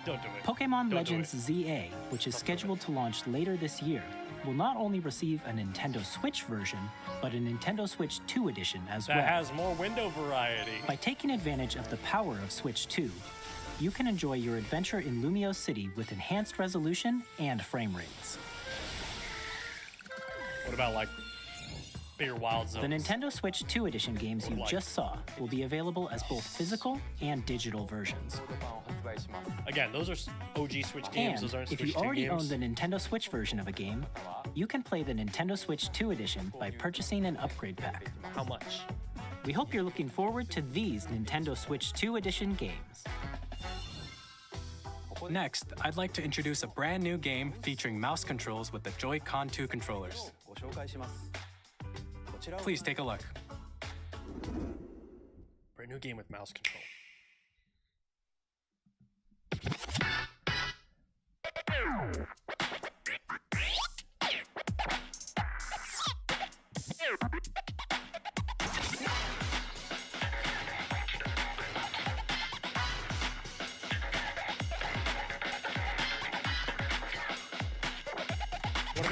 don't do it. Pokemon Don't do Legends it. ZA, which is scheduled to launch later this year, will not only receive a Nintendo Switch version, but a Nintendo Switch 2 edition as That well. has more window variety. By taking advantage of the power of Switch 2, you can enjoy your adventure in Lumio City with enhanced resolution and frame rates. What about like bigger wild zones? The Nintendo Switch 2 edition games you Like- just saw will be available as both physical and digital versions. Again, those are OG Switch games. And Those aren't if Switch you 2 already games. own the Nintendo Switch version of a game, you can play the Nintendo Switch 2 edition by purchasing an upgrade pack. How much? We hope you're looking forward to these Nintendo Switch 2 edition games. Next, I'd like to introduce a brand new game featuring mouse controls with the Joy-Con 2 controllers. Please take a look. Brand new game with mouse control.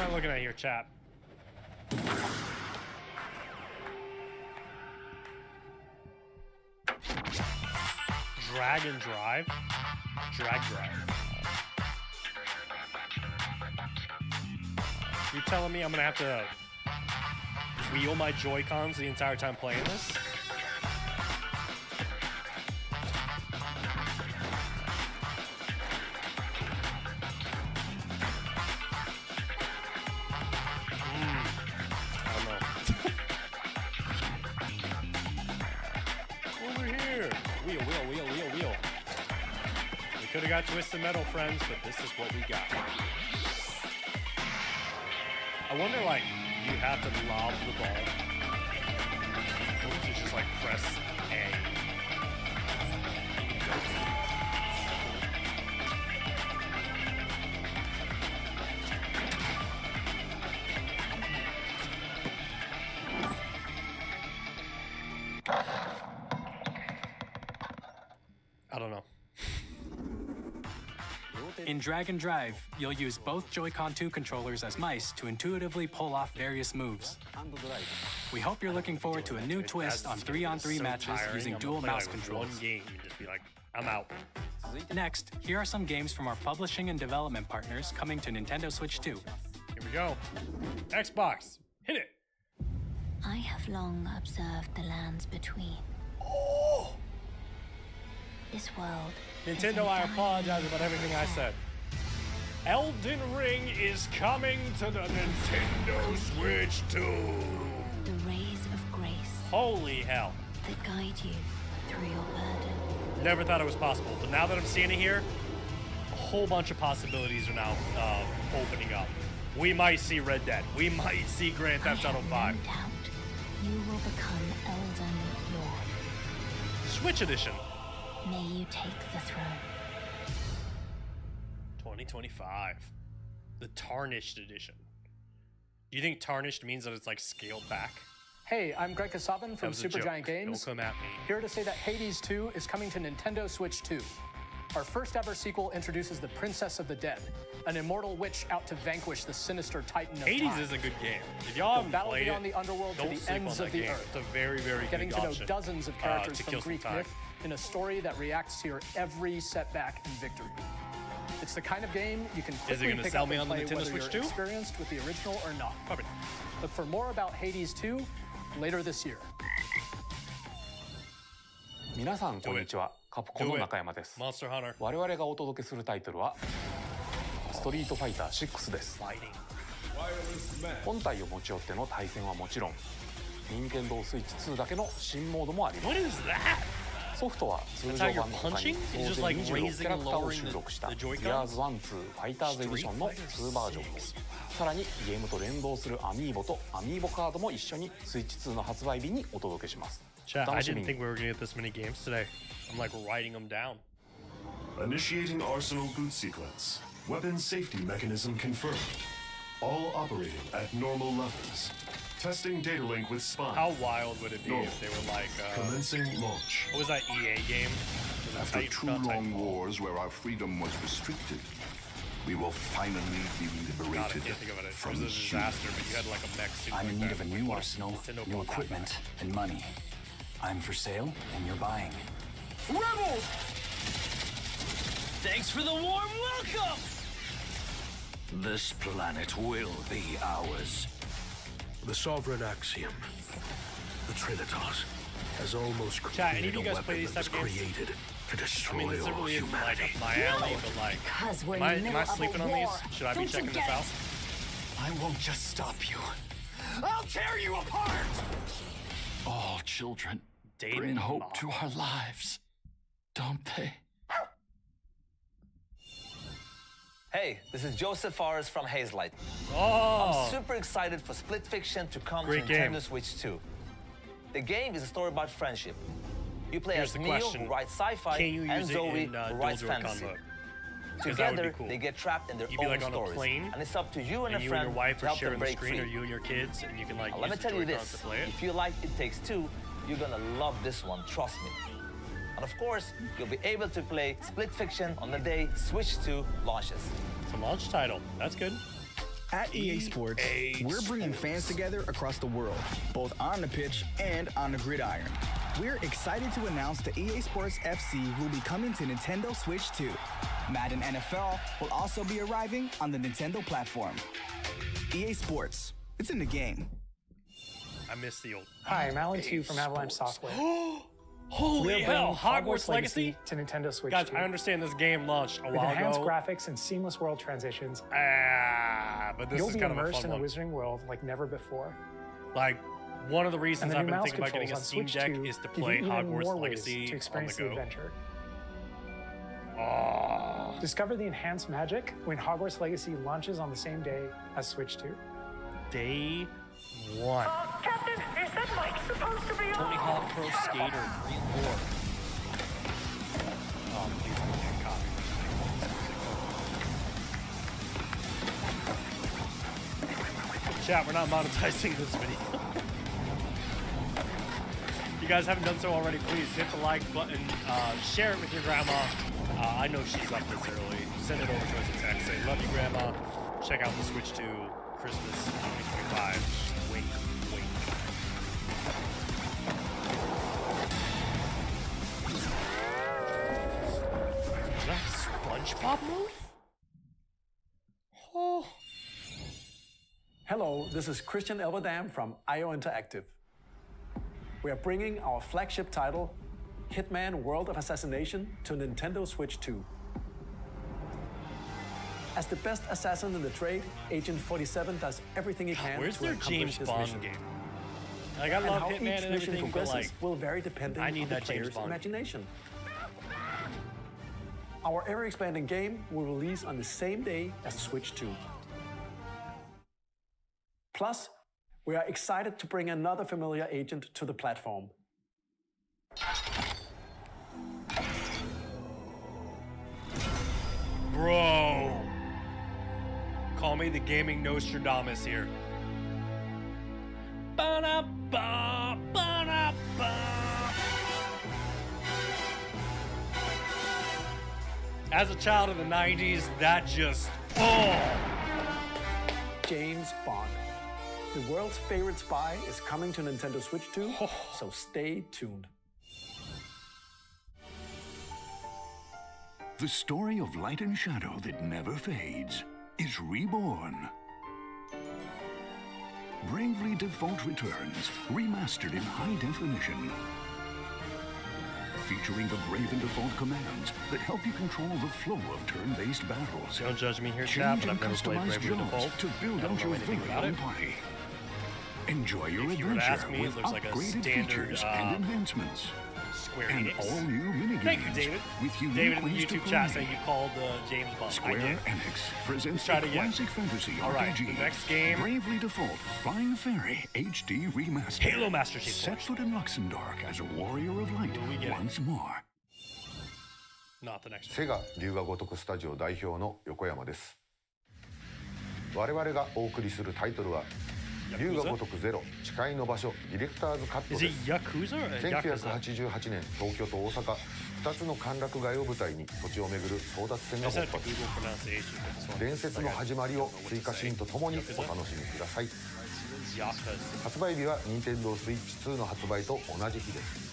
am I looking at here, chat? Drag and drive? Drag drive. You're telling me I'm gonna have to wheel my Joy-Cons the entire time playing this? I don't know. Over here. Wheel. We could have got Twisted Metal, friends, but this is what we got. I wonder, like, you have to lob the ball. Or is it just like press A? I don't know. In Drag and Drive, you'll use both Joy-Con 2 controllers as mice to intuitively pull off various moves. We hope you're looking forward to a new twist on 3-on-3 matches using dual mouse controls. One game, you just be like, I'm out. Next, here are some games from our publishing and development partners coming to Nintendo Switch 2. Here we go. Xbox, hit it. I have long observed the lands between. Oh! This world. Nintendo, I apologize about everything I said. Elden Ring is coming to the Nintendo Switch 2. The rays of grace. Holy hell. That guide you through your burden. Never thought it was possible, but now that I'm seeing it here, a whole bunch of possibilities are now opening up. We might see Red Dead. We might see Grand Theft Auto 5. No doubt you will become Elden Lord. Switch Edition. May you take the throne. 2025. The Tarnished Edition. Do you think Tarnished means that it's like scaled back? Hey, I'm Greg Kasavin from Supergiant Games. Don't come at me. Here to say that Hades 2 is coming to Nintendo Switch 2. Our first ever sequel introduces the Princess of the Dead, an immortal witch out to vanquish the sinister titan of Hades time. is a good game. If y'all haven't battle played beyond it, the underworld to don't the sleep ends on of that the game. earth. It's a very, very Getting good to know option, dozens of characters to from kill some Greek time. myth in a story that reacts to your every setback and victory. It's the kind of game you can quickly gonna pick sell up me and on the play Nintendo whether Switch you're 2? experienced with the original or not. Probably. Look for more about Hades 2 later this year. 皆さんこんにちは。カプコンの中山です。 Monster Hunter. 我々がお届けするタイトルはストリートファイター6です。本体を持ち寄っての対戦はもちろん、任天堂スイッチ2だけの新モードもあります。 What is that? ソフトは通常版の他に総勢26キャラクターを収録した Gears 1-2 ファイターズエディションの2バージョンです。さらにゲームと連動するアミーボとアミーボカードも一緒にスイッチ2の発売日にお届けします。 Chat, I didn't think we were gonna get this many games today. I'm like writing them down. Initiating Arsenal boot sequence. Weapon safety mechanism confirmed. All operating at normal levels. Testing data link with Spine. How wild would it be if they were like commencing launch. What was that EA game? After two long wars where our freedom was restricted, we will finally be God, I liberated can't think of it. It from was a the disaster, but you had like a mech suit. I'm in like need of that. a new arsenal, Nintendo new bought that equipment, and money. I'm for sale, and you're buying. Rebels! Thanks for the warm welcome! This planet will be ours. The sovereign axiom, the Trinitas, has almost Chat, any created of you a guys play weapon these that was type of games? created to destroy I mean, this all really isn't like humanity. up my alley, but like, Because we're am in I, the middle am I of a sleeping on these? war. Should I be Don't you checking this get it? out? I won't just stop you. I'll tear you apart! All children bring hope to our lives, don't they? Hey, this is Joseph Forrest from Hazelight. Oh! I'm super excited for Split Fiction to come Great to game. Nintendo Switch 2. The game is a story about friendship. You play Here's as the Neo, question. who writes sci-fi, Can you and use it Zoe, in who dual writes Joy-Con fantasy. mode? 'Cause that would be Together, cool. they get trapped in their You'd be own like on a stories, plane, and it's up to you and a and you friend and your wife to are help them sharing the break screen, free. or you and your kids, and you can like Now, let me use the tell you Joy-Cons this, to play it. if you like It Takes Two, you're gonna love this one, trust me. And of course, you'll be able to play Split Fiction on the day Switch 2 launches. It's a launch title. That's good. At EA Sports, we're bringing fans together across the world, both on the pitch and on the gridiron. We're excited to announce that EA Sports FC will be coming to Nintendo Switch 2. Madden NFL will also be arriving on the Nintendo platform. EA Sports, it's in the game. I miss the old. Hi, I'm Alan Tew from Avalanche Software. Holy hell, Hogwarts Legacy to Nintendo Switch Guys, 2. I understand this game launched a With while enhanced ago. graphics and seamless world transitions, but this you'll is be kind of a immersed fun in the one. Wizarding World like never before. Like, one of the reasons And the I've new been mouse thinking about getting a controls Steam on Deck Switch 2 is to give you play even Hogwarts more ways Legacy to on experience the the go. adventure. Oh. Discover the enhanced magic when Hogwarts Legacy launches on the same day as Switch 2. Day one. Captain, is that mic supposed to be on? Tony Hawk Pro Skater 3 and 4. Oh, please don't get copy. Chat, we're not monetizing this video. If you guys haven't done so already, please hit the like button, share it with your grandma. I know she's up this early. Send it over to us a text. Say, love you, grandma. Check out the Switch 2 Christmas 2025. Wink, wink. Is that SpongeBob mode? Oh. Hello, this is Christian Elverdam from IO Interactive. We are bringing our flagship title, Hitman World of Assassination, to Nintendo Switch 2. As the best assassin in the trade, Agent 47 does everything he can Where's to their accomplish James his Bond mission. game? Like, I And love how Hitman each and mission everything, but progresses like, will vary depending I need on the that James player's Bond game. imagination. Our ever-expanding game will release on the same day as Switch 2. Plus, we are excited to bring another familiar agent to the platform. Bro. Call me the gaming Nostradamus here. Ba-da-ba, ba-da-ba. As a child of the 90s, that just, James Bond. The world's favorite spy is coming to Nintendo Switch 2, so stay tuned. The story of light and shadow that never fades is reborn. Bravely Default returns, remastered in high definition. Featuring the Brave and Default commands that help you control the flow of turn-based battles. Don't judge me here, chat, but I've never played Brave and Default. To build out your very own party. Enjoy your If you were to adventure ask me, with there's like a upgraded standard features and advancements. Square And Enix. all new minigames Thank you, David. with unique David in the ways to YouTube chat play. saying you called James Bond. I Square did. Enix presents Let's try it the again. classic fantasy All right, RPG. the next game. Bravely Default Flying Fairy HD Remastered. Halo Master Chief Set foot in Luxembourg as a warrior of light once more. Not the next one. セガ龍が如くスタジオ代表の横山です。我々がお送りするタイトルは龍が如くゼロ誓いの場所ディレクターズカット Is で it す。 Yakuza or Yakuza? 1988年東京と大阪2つの歓楽街を舞台に土地を巡る争奪戦が I 勃 said 発。 Google pronunciation for this one. 伝説の始まりを追加シーンとともにお楽しみください。 Yakuza. 発売日は Nintendo Switch 2の発売と同じ日です。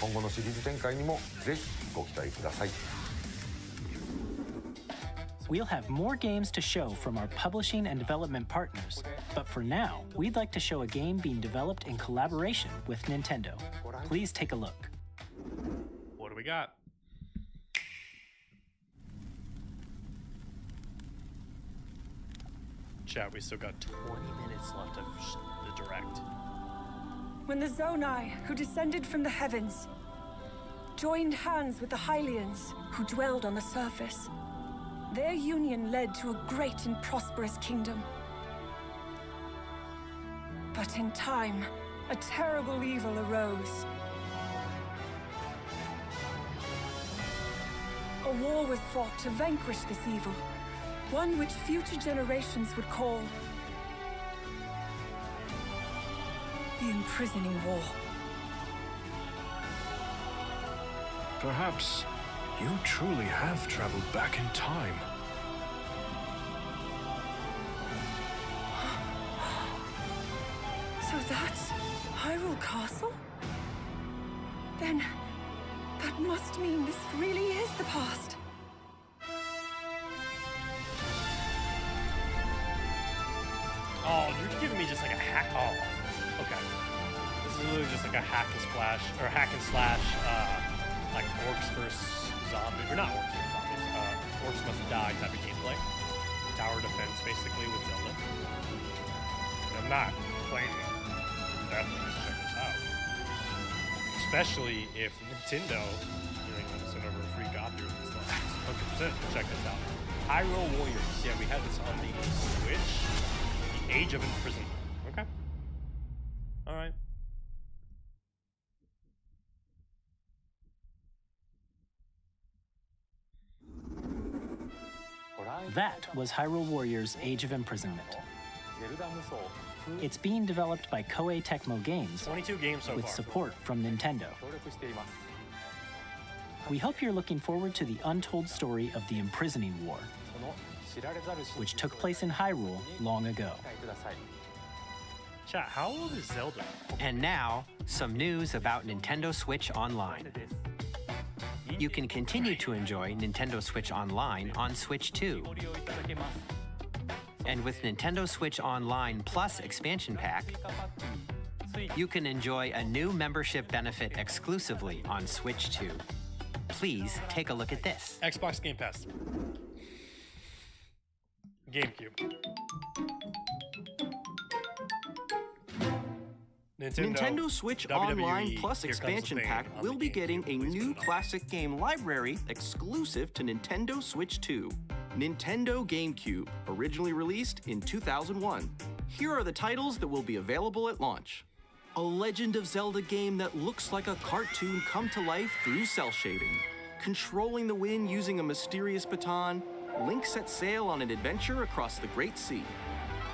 今後のシリーズ展開にもぜひご期待ください。 We'll have more games to show from our publishing and development partners, but for now, we'd like to show a game being developed in collaboration with Nintendo. Please take a look. What do we got? Chat, we still got 20 minutes left of the direct. When the Zonai, who descended from the heavens, joined hands with the Hylians, who dwelled on the surface, their union led to a great and prosperous kingdom. But in time, a terrible evil arose. A war was fought to vanquish this evil, one which future generations would call the Imprisoning War. Perhaps you truly have traveled back in time. So that's Hyrule Castle? Then that must mean this really is the past. Oh, you're giving me just like a hack. Oh, okay. This is literally just like a hack and slash, like orcs versus zombies, or not orcs versus zombies. Orcs must die type of gameplay. Tower defense, basically, with Zelda. And I'm not complaining. Definitely check this out. Especially if Nintendo, send over a free copy of this last 100%. Check this out. Hyrule Warriors. Yeah, we had this on the Switch. The Age of Imprisonment. Okay. All right. That was Hyrule Warriors Age of Imprisonment. It's being developed by Koei Tecmo Games 22 games so with far. support from Nintendo. We hope you're looking forward to the untold story of the Imprisoning War, which took place in Hyrule long ago. Chat, how old is Zelda? And now, some news about Nintendo Switch Online. You can continue to enjoy Nintendo Switch Online on Switch 2. And with Nintendo Switch Online Plus Expansion Pack, you can enjoy a new membership benefit exclusively on Switch 2. Please take a look at this. Xbox Game Pass. GameCube. Nintendo Switch WWE, Online Plus Here Comes the Expansion Pain Pack on will the be GameCube. getting a Always new put it on. classic game library exclusive to Nintendo Switch 2. Nintendo GameCube, originally released in 2001. Here are the titles that will be available at launch. A Legend of Zelda game that looks like a cartoon come to life through cell shading. Controlling the wind using a mysterious baton, Link sets sail on an adventure across the Great Sea.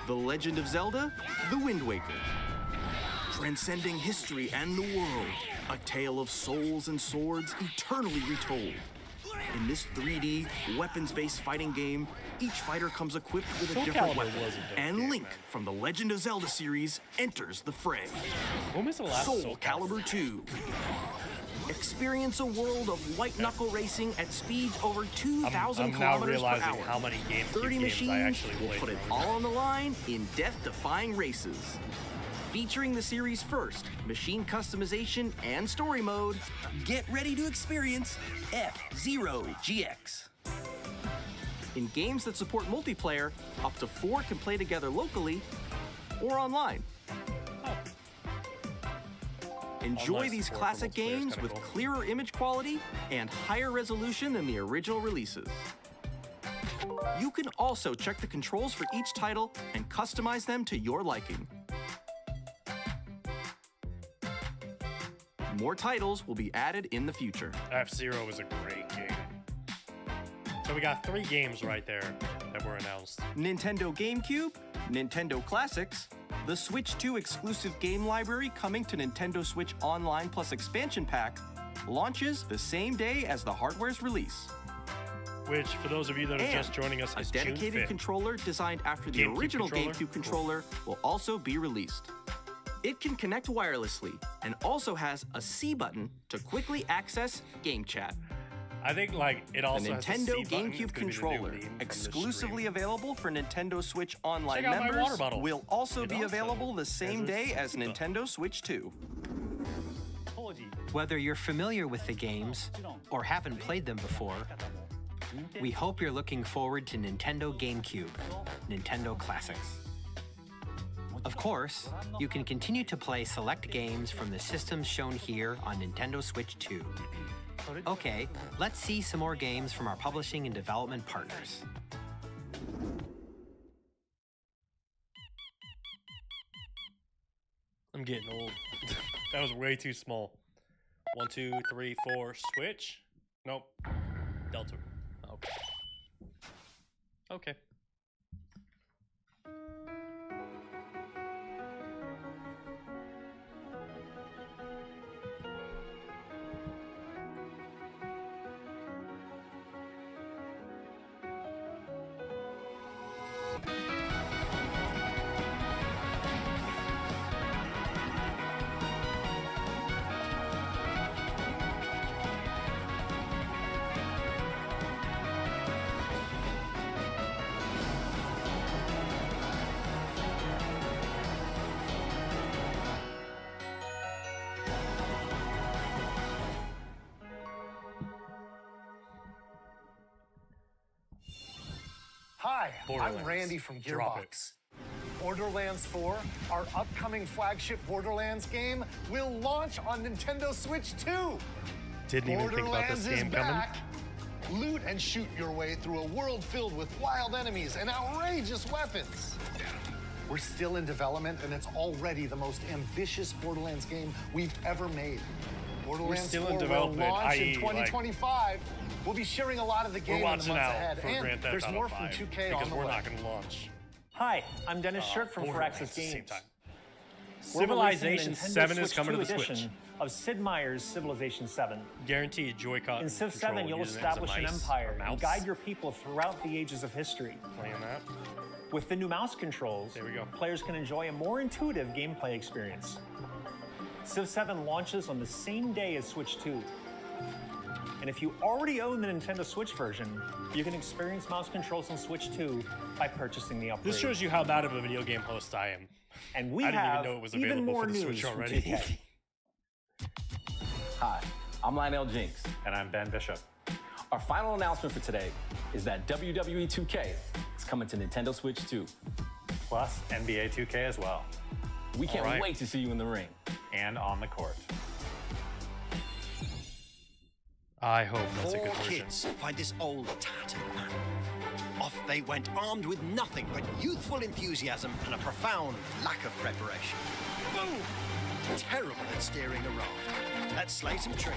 The Legend of Zelda, The Wind Waker. Transcending history and the world, a tale of souls and swords eternally retold. In this 3D, weapons-based fighting game, each fighter comes equipped with a Soul different Calibur weapon, was a dope and game, Link man. from the Legend of Zelda series enters the fray. When was the last Soul Calibur 2. Experience a world of white-knuckle racing at speeds over 2,000 I'm now kilometers per realizing hour. how many GameCube 30 games I machines actually will played put it growing all on the line in death-defying races. Featuring the series' first machine customization and story mode, get ready to experience F-Zero GX. In games that support multiplayer, up to 4 can play together locally or online. Enjoy Online these support for classic multiplayer is games kinda with cool. clearer image quality and higher resolution than the original releases. You can also check the controls for each title and customize them to your liking. More titles will be added in the future. F-Zero was a great game. So we got 3 games right there that were announced. Nintendo GameCube, Nintendo Classics, the Switch 2 exclusive game library coming to Nintendo Switch Online Plus Expansion Pack, launches the same day as the hardware's release. Which, for those of you that are just joining us, a is June dedicated 5th. controller designed after the GameCube original controller? GameCube controller will also be released. It can connect wirelessly and also has a C button to quickly access game chat. I think it also The has a Nintendo C button. It's GameCube gonna be the new controller, theme from this exclusively stream. available for Nintendo Switch Online Check out my water members, bottle. will also It be also available the same has a day C as button. Nintendo Switch 2. Whether you're familiar with the games or haven't played them before, we hope you're looking forward to Nintendo GameCube, Nintendo Classics. Of course, you can continue to play select games from the systems shown here on Nintendo Switch 2. Okay, let's see some more games from our publishing and development partners. I'm getting old. That was way too small. 1, 2, 3, 4, switch. Nope. Delta. Okay. Okay. Hi, I'm Randy from Gearbox. Borderlands 4, our upcoming flagship Borderlands game, will launch on Nintendo Switch 2. Didn't even think about this game coming. Loot and shoot your way through a world filled with wild enemies and outrageous weapons. We're still in development, and it's already the most ambitious Borderlands game we've ever made. Borderlands 4 will launch in 2025. We'll be sharing a lot of the game in the months ahead, and there's more from 2K on the way. We're not going to launch. Hi, I'm Dennis Shirk from Firaxis Games. Civilization 7 is coming to the Switch. Of Sid Meier's Civilization 7. Guaranteed Joy-Con. In Civ 7, you'll establish an empire and guide your people throughout the ages of history. Playing that. With the new mouse controls, there we go. Players can enjoy a more intuitive gameplay experience. Civ 7 launches on the same day as Switch 2. And if you already own the Nintendo Switch version, you can experience mouse controls on Switch 2 by purchasing the upgrade. This shows you how bad of a video game host I am. And we I didn't have even know it was available for the Switch already. Hi, I'm Lionel Jinks. And I'm Ben Bishop. Our final announcement for today is that WWE 2K is coming to Nintendo Switch 2. Plus NBA 2K as well. We can't wait to see you in the ring. And on the court. I hope that's a good Four version. kids find this old tattered man. Off they went armed with nothing but youthful enthusiasm and a profound lack of preparation. Boom! Terrible at steering a raft. Let's slay some trees.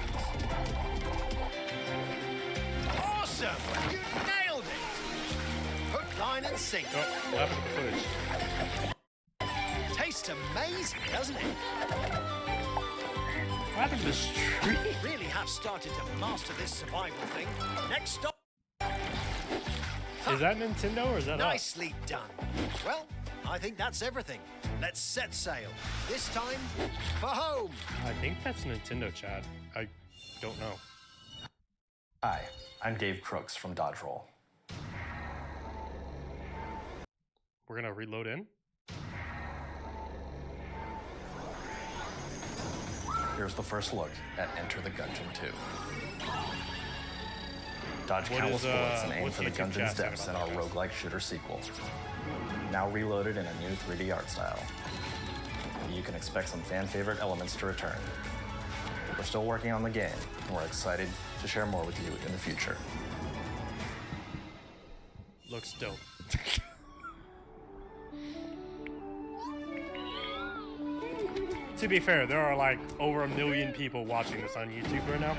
Awesome! You nailed it! Hook, line, and sink. Oh, left footage. Tastes amazing, doesn't it? What happened to this tree? Really have started to master this survival thing. Next stop. Is that Nintendo or is that Nicely done. Well, I think that's everything. Let's set sail. This time, for home. I think that's Nintendo, Chad. I don't know. Hi, I'm Dave Crooks from Dodge Roll. We're going to reload in? Here's the first look at Enter the Gungeon 2. Dodge What countless is, bullets and aim what's for the YouTube Gungeon's chat saying depths in about our roguelike shooter sequel. Now reloaded in a new 3D art style. You can expect some fan-favorite elements to return. We're still working on the game, and we're excited to share more with you in the future. Looks dope. To be fair, there are like over 1 million people watching this on YouTube right now.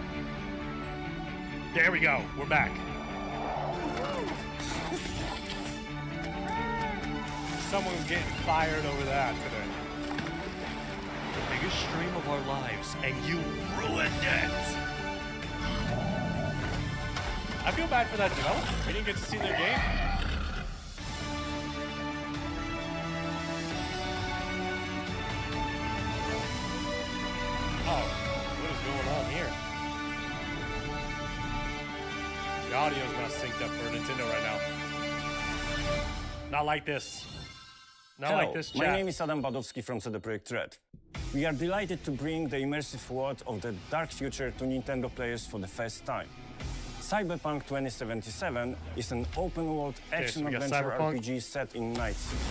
There we go. We're back. Someone's getting fired over that today. The biggest stream of our lives, and you ruined it. I feel bad for that developer. We didn't get to see their game. Oh, what is going on here? The audio's not synced up for Nintendo right now. Not like this. Not Hello, like this, chat. my name is Adam Badowski from CD Projekt Red. We are delighted to bring the immersive world of the dark future to Nintendo players for the first time. Cyberpunk 2077 is an open-world action-adventure RPG set in Night City.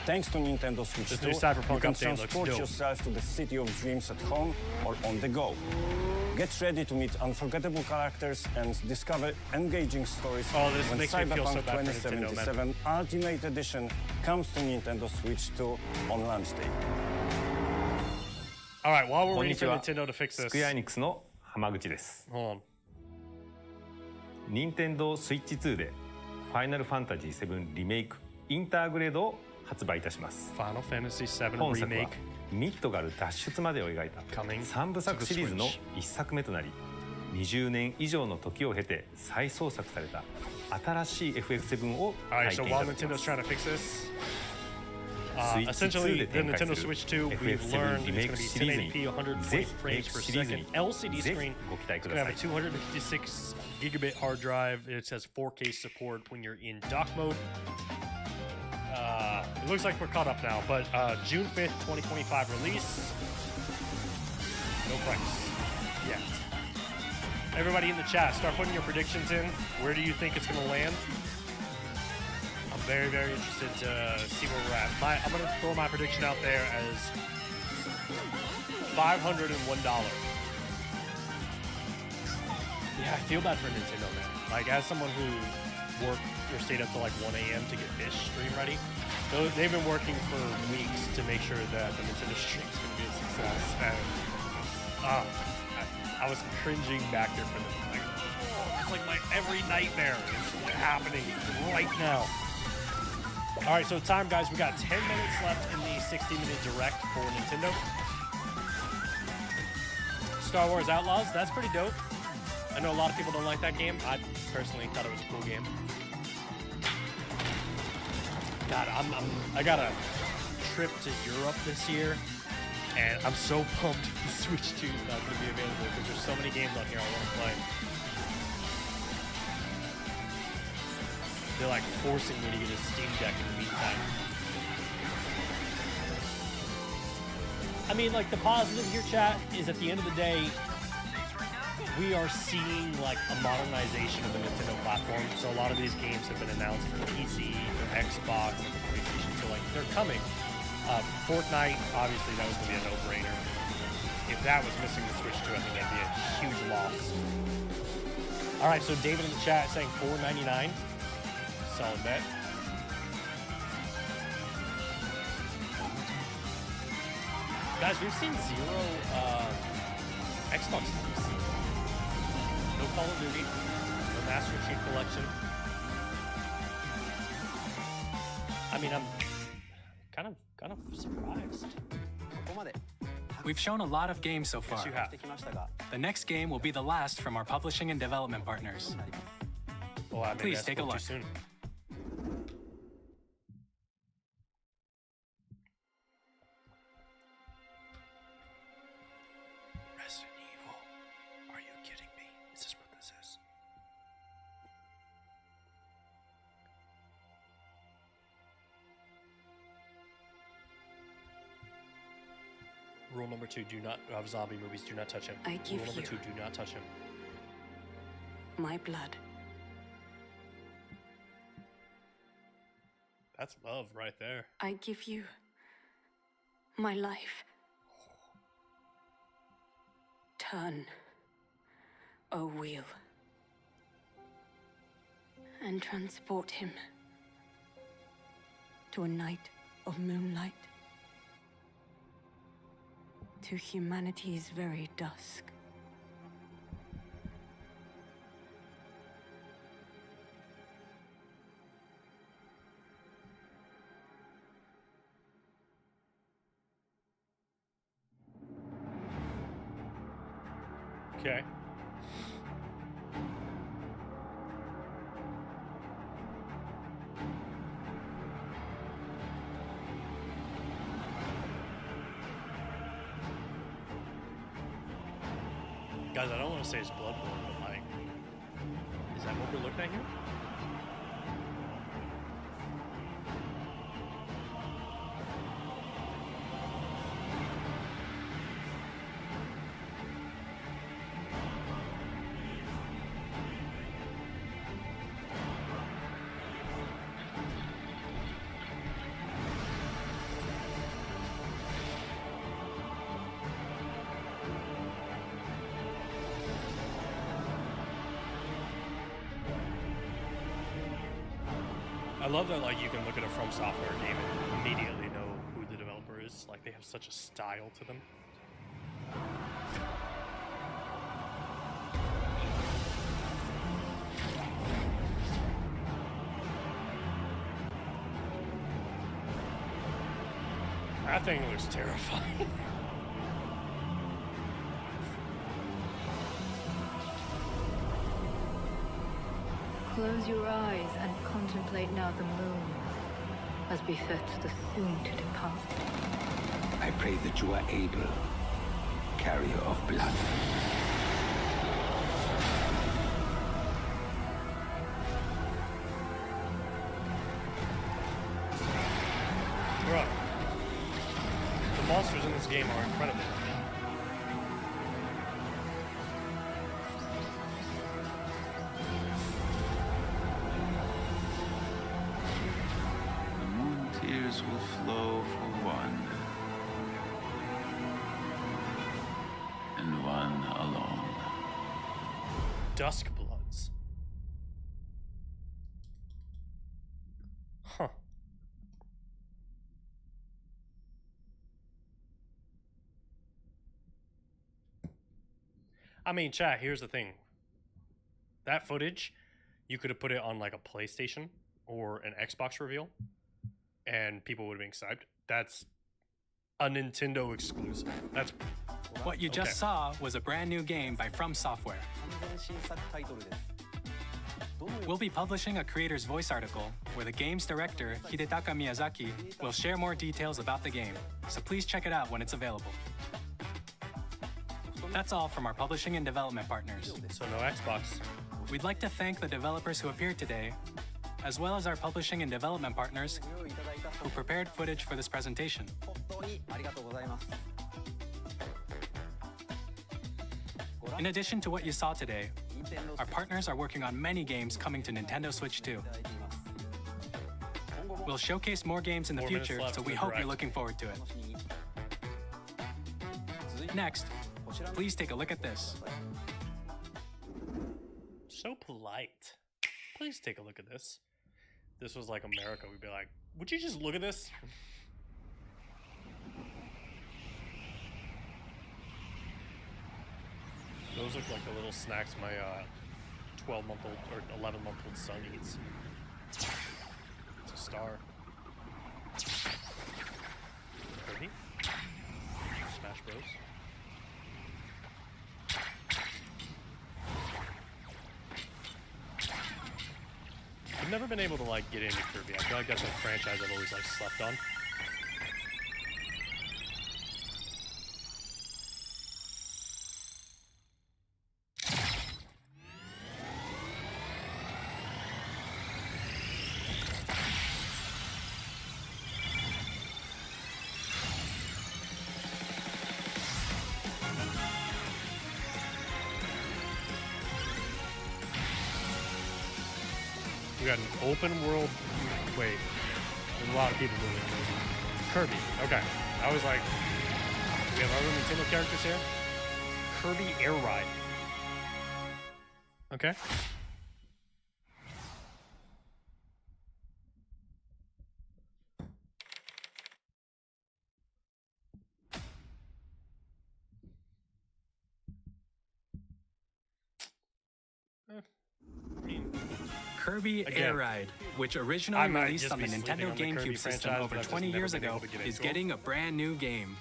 Thanks to Nintendo Switch 2, you can transport yourself to the city of dreams at home or on the go. Get ready to meet unforgettable characters and discover engaging stories when Cyberpunk 2077 Ultimate Edition comes to Nintendo Switch 2 on launch day. All right, while we're waiting for Nintendo to fix this. スクエアエニックスの浜口です。Hold on. 任天堂スイッチ2でファイナルファンタジー7リメイクインターグレードを発売いたします。Final Fantasy 7本作は Remake ミッドガル脱出までを描いた3部作シリーズの1作目となり、20年以上の時を経て再創作された新しい FF7 を体験いただきます。Essentially, the Nintendo Switch 2, we've learned it's going to be 1080p, 120 frames per second, LCD screen. It's going to have a 256 gigabit hard drive. It says 4K support when you're in dock mode. It looks like we're caught up now, but June 5th, 2025 release. No price yet. Everybody in the chat, start putting your predictions in. Where do you think it's going to land? I'm very, very interested to see where we're at. I'm going to throw my prediction out there as $501. Yeah, I feel bad for Nintendo, man. Like, as someone who worked or stayed up till like 1 a.m. to get this stream ready, they've been working for weeks to make sure that the Nintendo stream is going to be a success. And I was cringing back there for them. Like, it's like my every nightmare is happening right now. All right, so time, guys. We got 10 minutes left in the 60-minute direct for Nintendo. Star Wars Outlaws, that's pretty dope. I know a lot of people don't like that game. I personally thought it was a cool game. God, I got a trip to Europe this year, and I'm so pumped the Switch 2 is not going to be available because there's so many games on here I want to play. They're like forcing me to get a Steam Deck in the meantime. I mean, like, the positive here, chat, is at the end of the day, we are seeing like a modernization of the Nintendo platform. So a lot of these games have been announced for PC, for Xbox, and for PlayStation. So like they're coming. Fortnite, obviously that was gonna be a no-brainer. If that was missing the Switch 2, I think that'd be a huge loss. All right, so David in the chat saying $4.99. Solid bet. Guys, we've seen zero Xbox games. No Call of Duty, no Master Chief Collection. I mean, I'm kind of surprised. We've shown a lot of games so far. Yes, you have. The next game will be the last from our publishing and development partners. Oh, I Please take a look. Too soon. Resident Evil. Are you kidding me? Is this what this is? Rule number 2, do not have zombie movies, do not touch him. I give Rule number you 2, do not touch him. my blood. That's love right there. I give you my life. Turn a wheel and transport him to a night of moonlight, to humanity's very dusk. Okay. Guys, I don't want to say it's Bloodborne, but like, is that what we're looking at here? I love that, like, you can look at a From Software game and immediately know who the developer is. Like, they have such a style to them. That thing looks terrifying. Close your eyes and contemplate now the moon, as befits the soon to depart. I pray that you are able, carrier of blood. Bro, the monsters in this game are incredible. Duskbloods. Huh. I mean, chat, here's the thing. That footage, you could have put it on like a PlayStation or an Xbox reveal, and people would have been excited. That's a Nintendo exclusive. That's what you just saw was a brand new game by From Software. We'll be publishing a creator's voice article where the game's director, Hidetaka Miyazaki, will share more details about the game, so please check it out when it's available. That's all from our publishing and development partners. So no Xbox. We'd like to thank the developers who appeared today, as well as our publishing and development partners who prepared footage for this presentation. In addition to what you saw today, our partners are working on many games coming to Nintendo Switch 2. We'll showcase more games in the future, so we hope you're looking forward to it. Next, please take a look at this. So polite. Please take a look at this. This was like America, we'd be like, would you just look at this? Those look like the little snacks my 12-month-old or 11-month-old son eats. It's a star. Kirby? Smash Bros. I've never been able to like get into Kirby. I feel like that's a franchise I've always like slept on. We got an open world. Wait, there's a lot of people moving. Kirby. Okay, I was like, we have other Nintendo characters here. Kirby Air Ride. Okay. Kirby Air Ride, which originally released on the Nintendo GameCube system over 20 years ago, is getting a brand new game.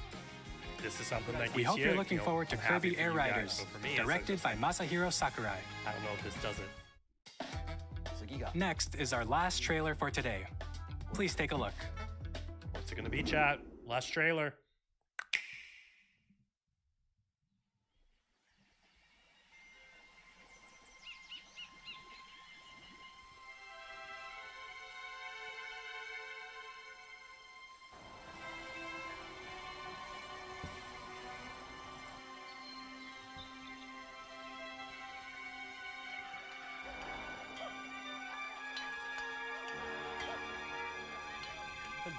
This is something that we hope you're looking forward to Kirby Air Riders, directed by Masahiro Sakurai. I don't know if this does it. Next is our last trailer for today. Please take a look. What's it gonna be, chat? Last trailer.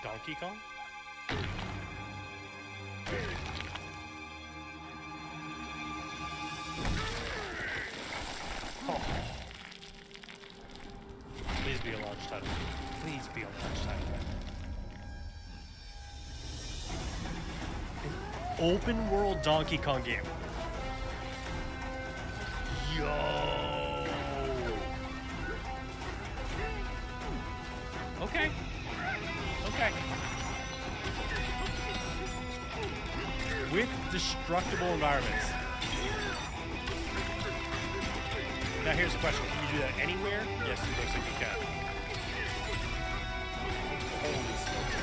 Donkey Kong? Oh. Please be a launch title. Please be a launch title. An open world Donkey Kong game. Yo. Okay. Okay. With destructible environments. Now here's the question. Can you do that anywhere? Yes, it looks like you can. Holy smokes.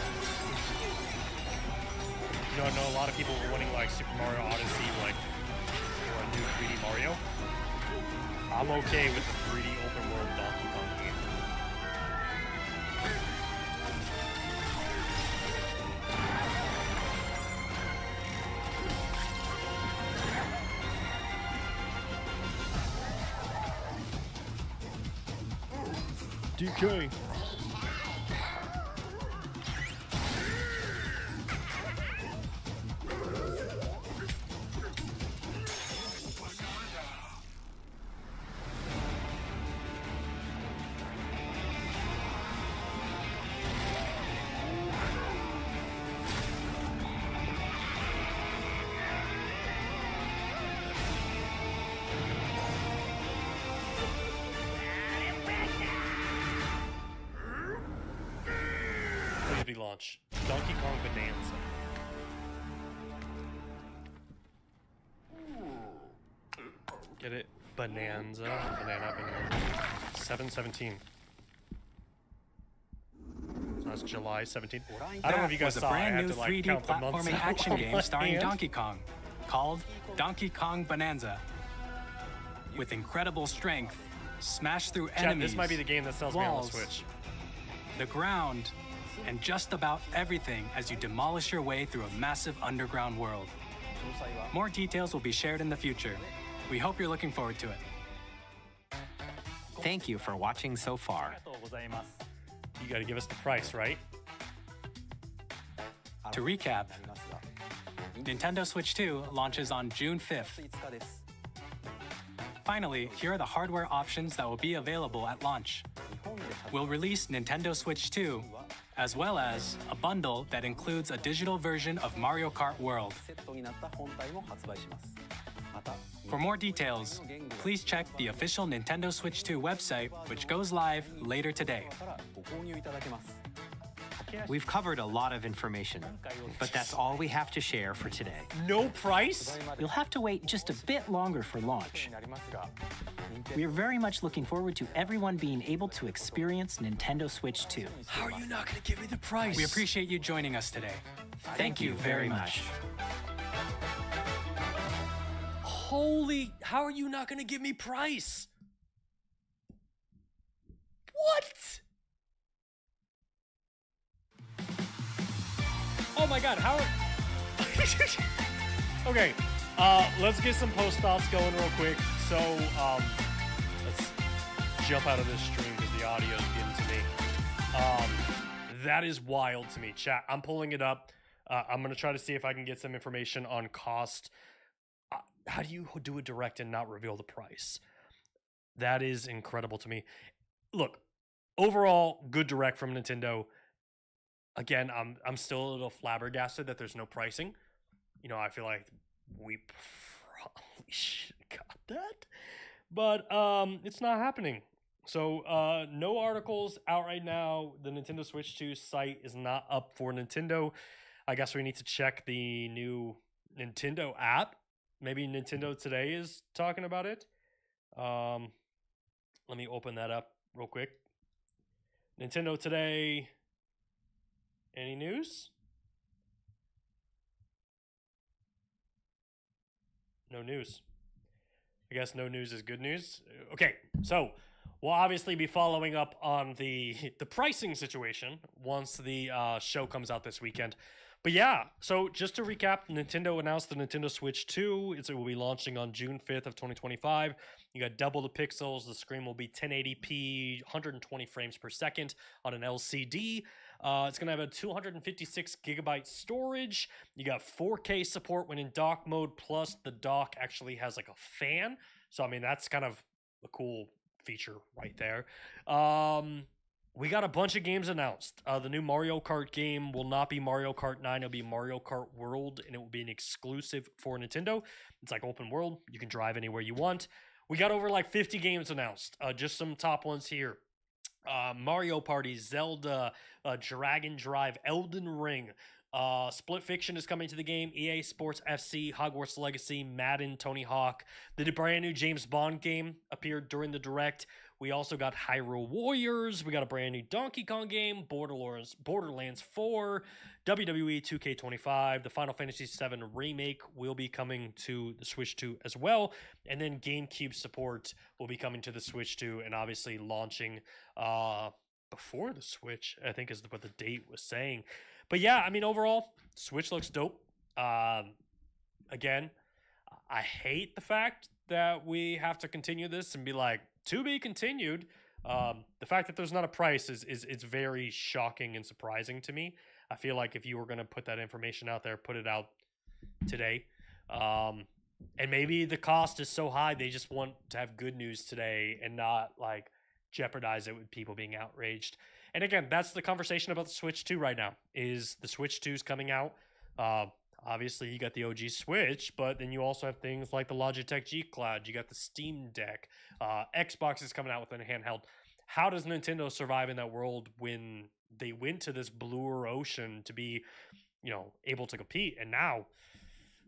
You know, I know a lot of people were wanting like Super Mario Odyssey, like, or a new 3D Mario. I'm okay with the 3D open world Donkey Kong game. DK. Frisbee launch. Donkey Kong Bonanza. Get it? Bonanza. Banana. 7/17. So that's July 17th. I don't know if you guys was saw. a brand I had new to, like, 3D count the months platforming out action on game my starring hand. Donkey Kong, called Donkey Kong Bonanza. With incredible strength, smash through Chat, enemies, this might be the game that sells me on the walls, Switch. the ground, and just about everything as you demolish your way through a massive underground world. More details will be shared in the future. We hope you're looking forward to it. Thank you for watching so far. You gotta give us the price, right? To recap, Nintendo Switch 2 launches on June 5th. Finally, here are the hardware options that will be available at launch. We'll release Nintendo Switch 2, as well as a bundle that includes a digital version of Mario Kart World. For more details, please check the official Nintendo Switch 2 website, which goes live later today. We've covered a lot of information, but that's all we have to share for today. No price? You'll have to wait just a bit longer for launch. We are very much looking forward to everyone being able to experience Nintendo Switch 2. How are you not gonna give me the price? We appreciate you joining us today. Thank you very much. Holy, how are you not gonna give me price? What? Oh my god, how Okay, let's get some post thoughts going real quick. So, let's jump out of this stream because the audio's getting to me. That is wild to me. Chat, I'm pulling it up. I'm gonna try to see if I can get some information on cost. How do you do a direct and not reveal the price? That is incredible to me. Look, overall, good direct from Nintendo. Again, I'm still a little flabbergasted that there's no pricing. You know, I feel like we probably should have got that, but it's not happening. So no articles out right now. The Nintendo Switch 2 site is not up for Nintendo. I guess we need to check the new Nintendo app. Maybe Nintendo Today is talking about it. Let me open that up real quick. Nintendo Today. Any news? No news. I guess no news is good news. Okay, so we'll obviously be following up on the pricing situation once the show comes out this weekend. But yeah, so just to recap, Nintendo announced the Nintendo Switch 2. It will be launching on June 5th of 2025. You got double the pixels. The screen will be 1080p, 120 frames per second on an LCD. It's going to have a 256 gigabyte storage. You got 4K support when in dock mode, plus the dock actually has like a fan. So, I mean, that's kind of a cool feature right there. We got a bunch of games announced. The new Mario Kart game will not be Mario Kart 9. It'll be Mario Kart World, and it will be an exclusive for Nintendo. It's like open world. You can drive anywhere you want. We got over like 50 games announced. Just some top ones here. Mario Party, Zelda, Dragon Drive, Elden Ring. Split Fiction is coming to the game. EA Sports FC, Hogwarts Legacy, Madden, Tony Hawk. The brand new James Bond game appeared during the Direct. We also got Hyrule Warriors. We got a brand new Donkey Kong game, Borderlands 4, WWE 2K25. The Final Fantasy VII Remake will be coming to the Switch 2 as well. And then GameCube support will be coming to the Switch 2 and obviously launching before the Switch, I think is what the date was saying. But yeah, I mean, overall, Switch looks dope. Again, I hate the fact that we have to continue this and be like, to be continued. The fact that there's not a price is very shocking and surprising to me. I feel like if you were going to put that information out there, put it out today. And maybe the cost is so high, they just want to have good news today and not like jeopardize it with people being outraged. And again, that's the conversation about the Switch 2 right now, is the Switch 2 is coming out. Obviously, you got the OG Switch, but then you also have things like the Logitech G Cloud. You got the Steam Deck. Xbox is coming out with a handheld. How does Nintendo survive in that world when they went to this bluer ocean to be, you know, able to compete. And now,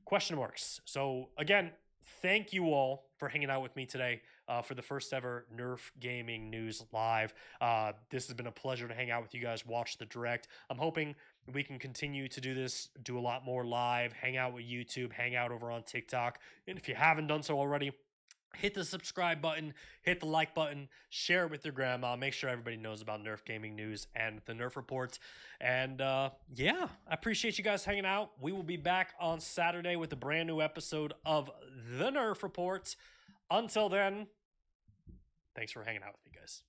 question marks. So again, thank you all for hanging out with me today for the first ever NERF Gaming News Live. This has been a pleasure to hang out with you guys, watch the direct. I'm hoping we can continue to do this, do a lot more live, hang out with YouTube, hang out over on TikTok. And if you haven't done so already, hit the subscribe button, hit the like button, share it with your grandma. Make sure everybody knows about NERF Gaming News and the NERF Reports. And yeah, I appreciate you guys hanging out. We will be back on Saturday with a brand new episode of the NERF Reports. Until then, thanks for hanging out with me, guys.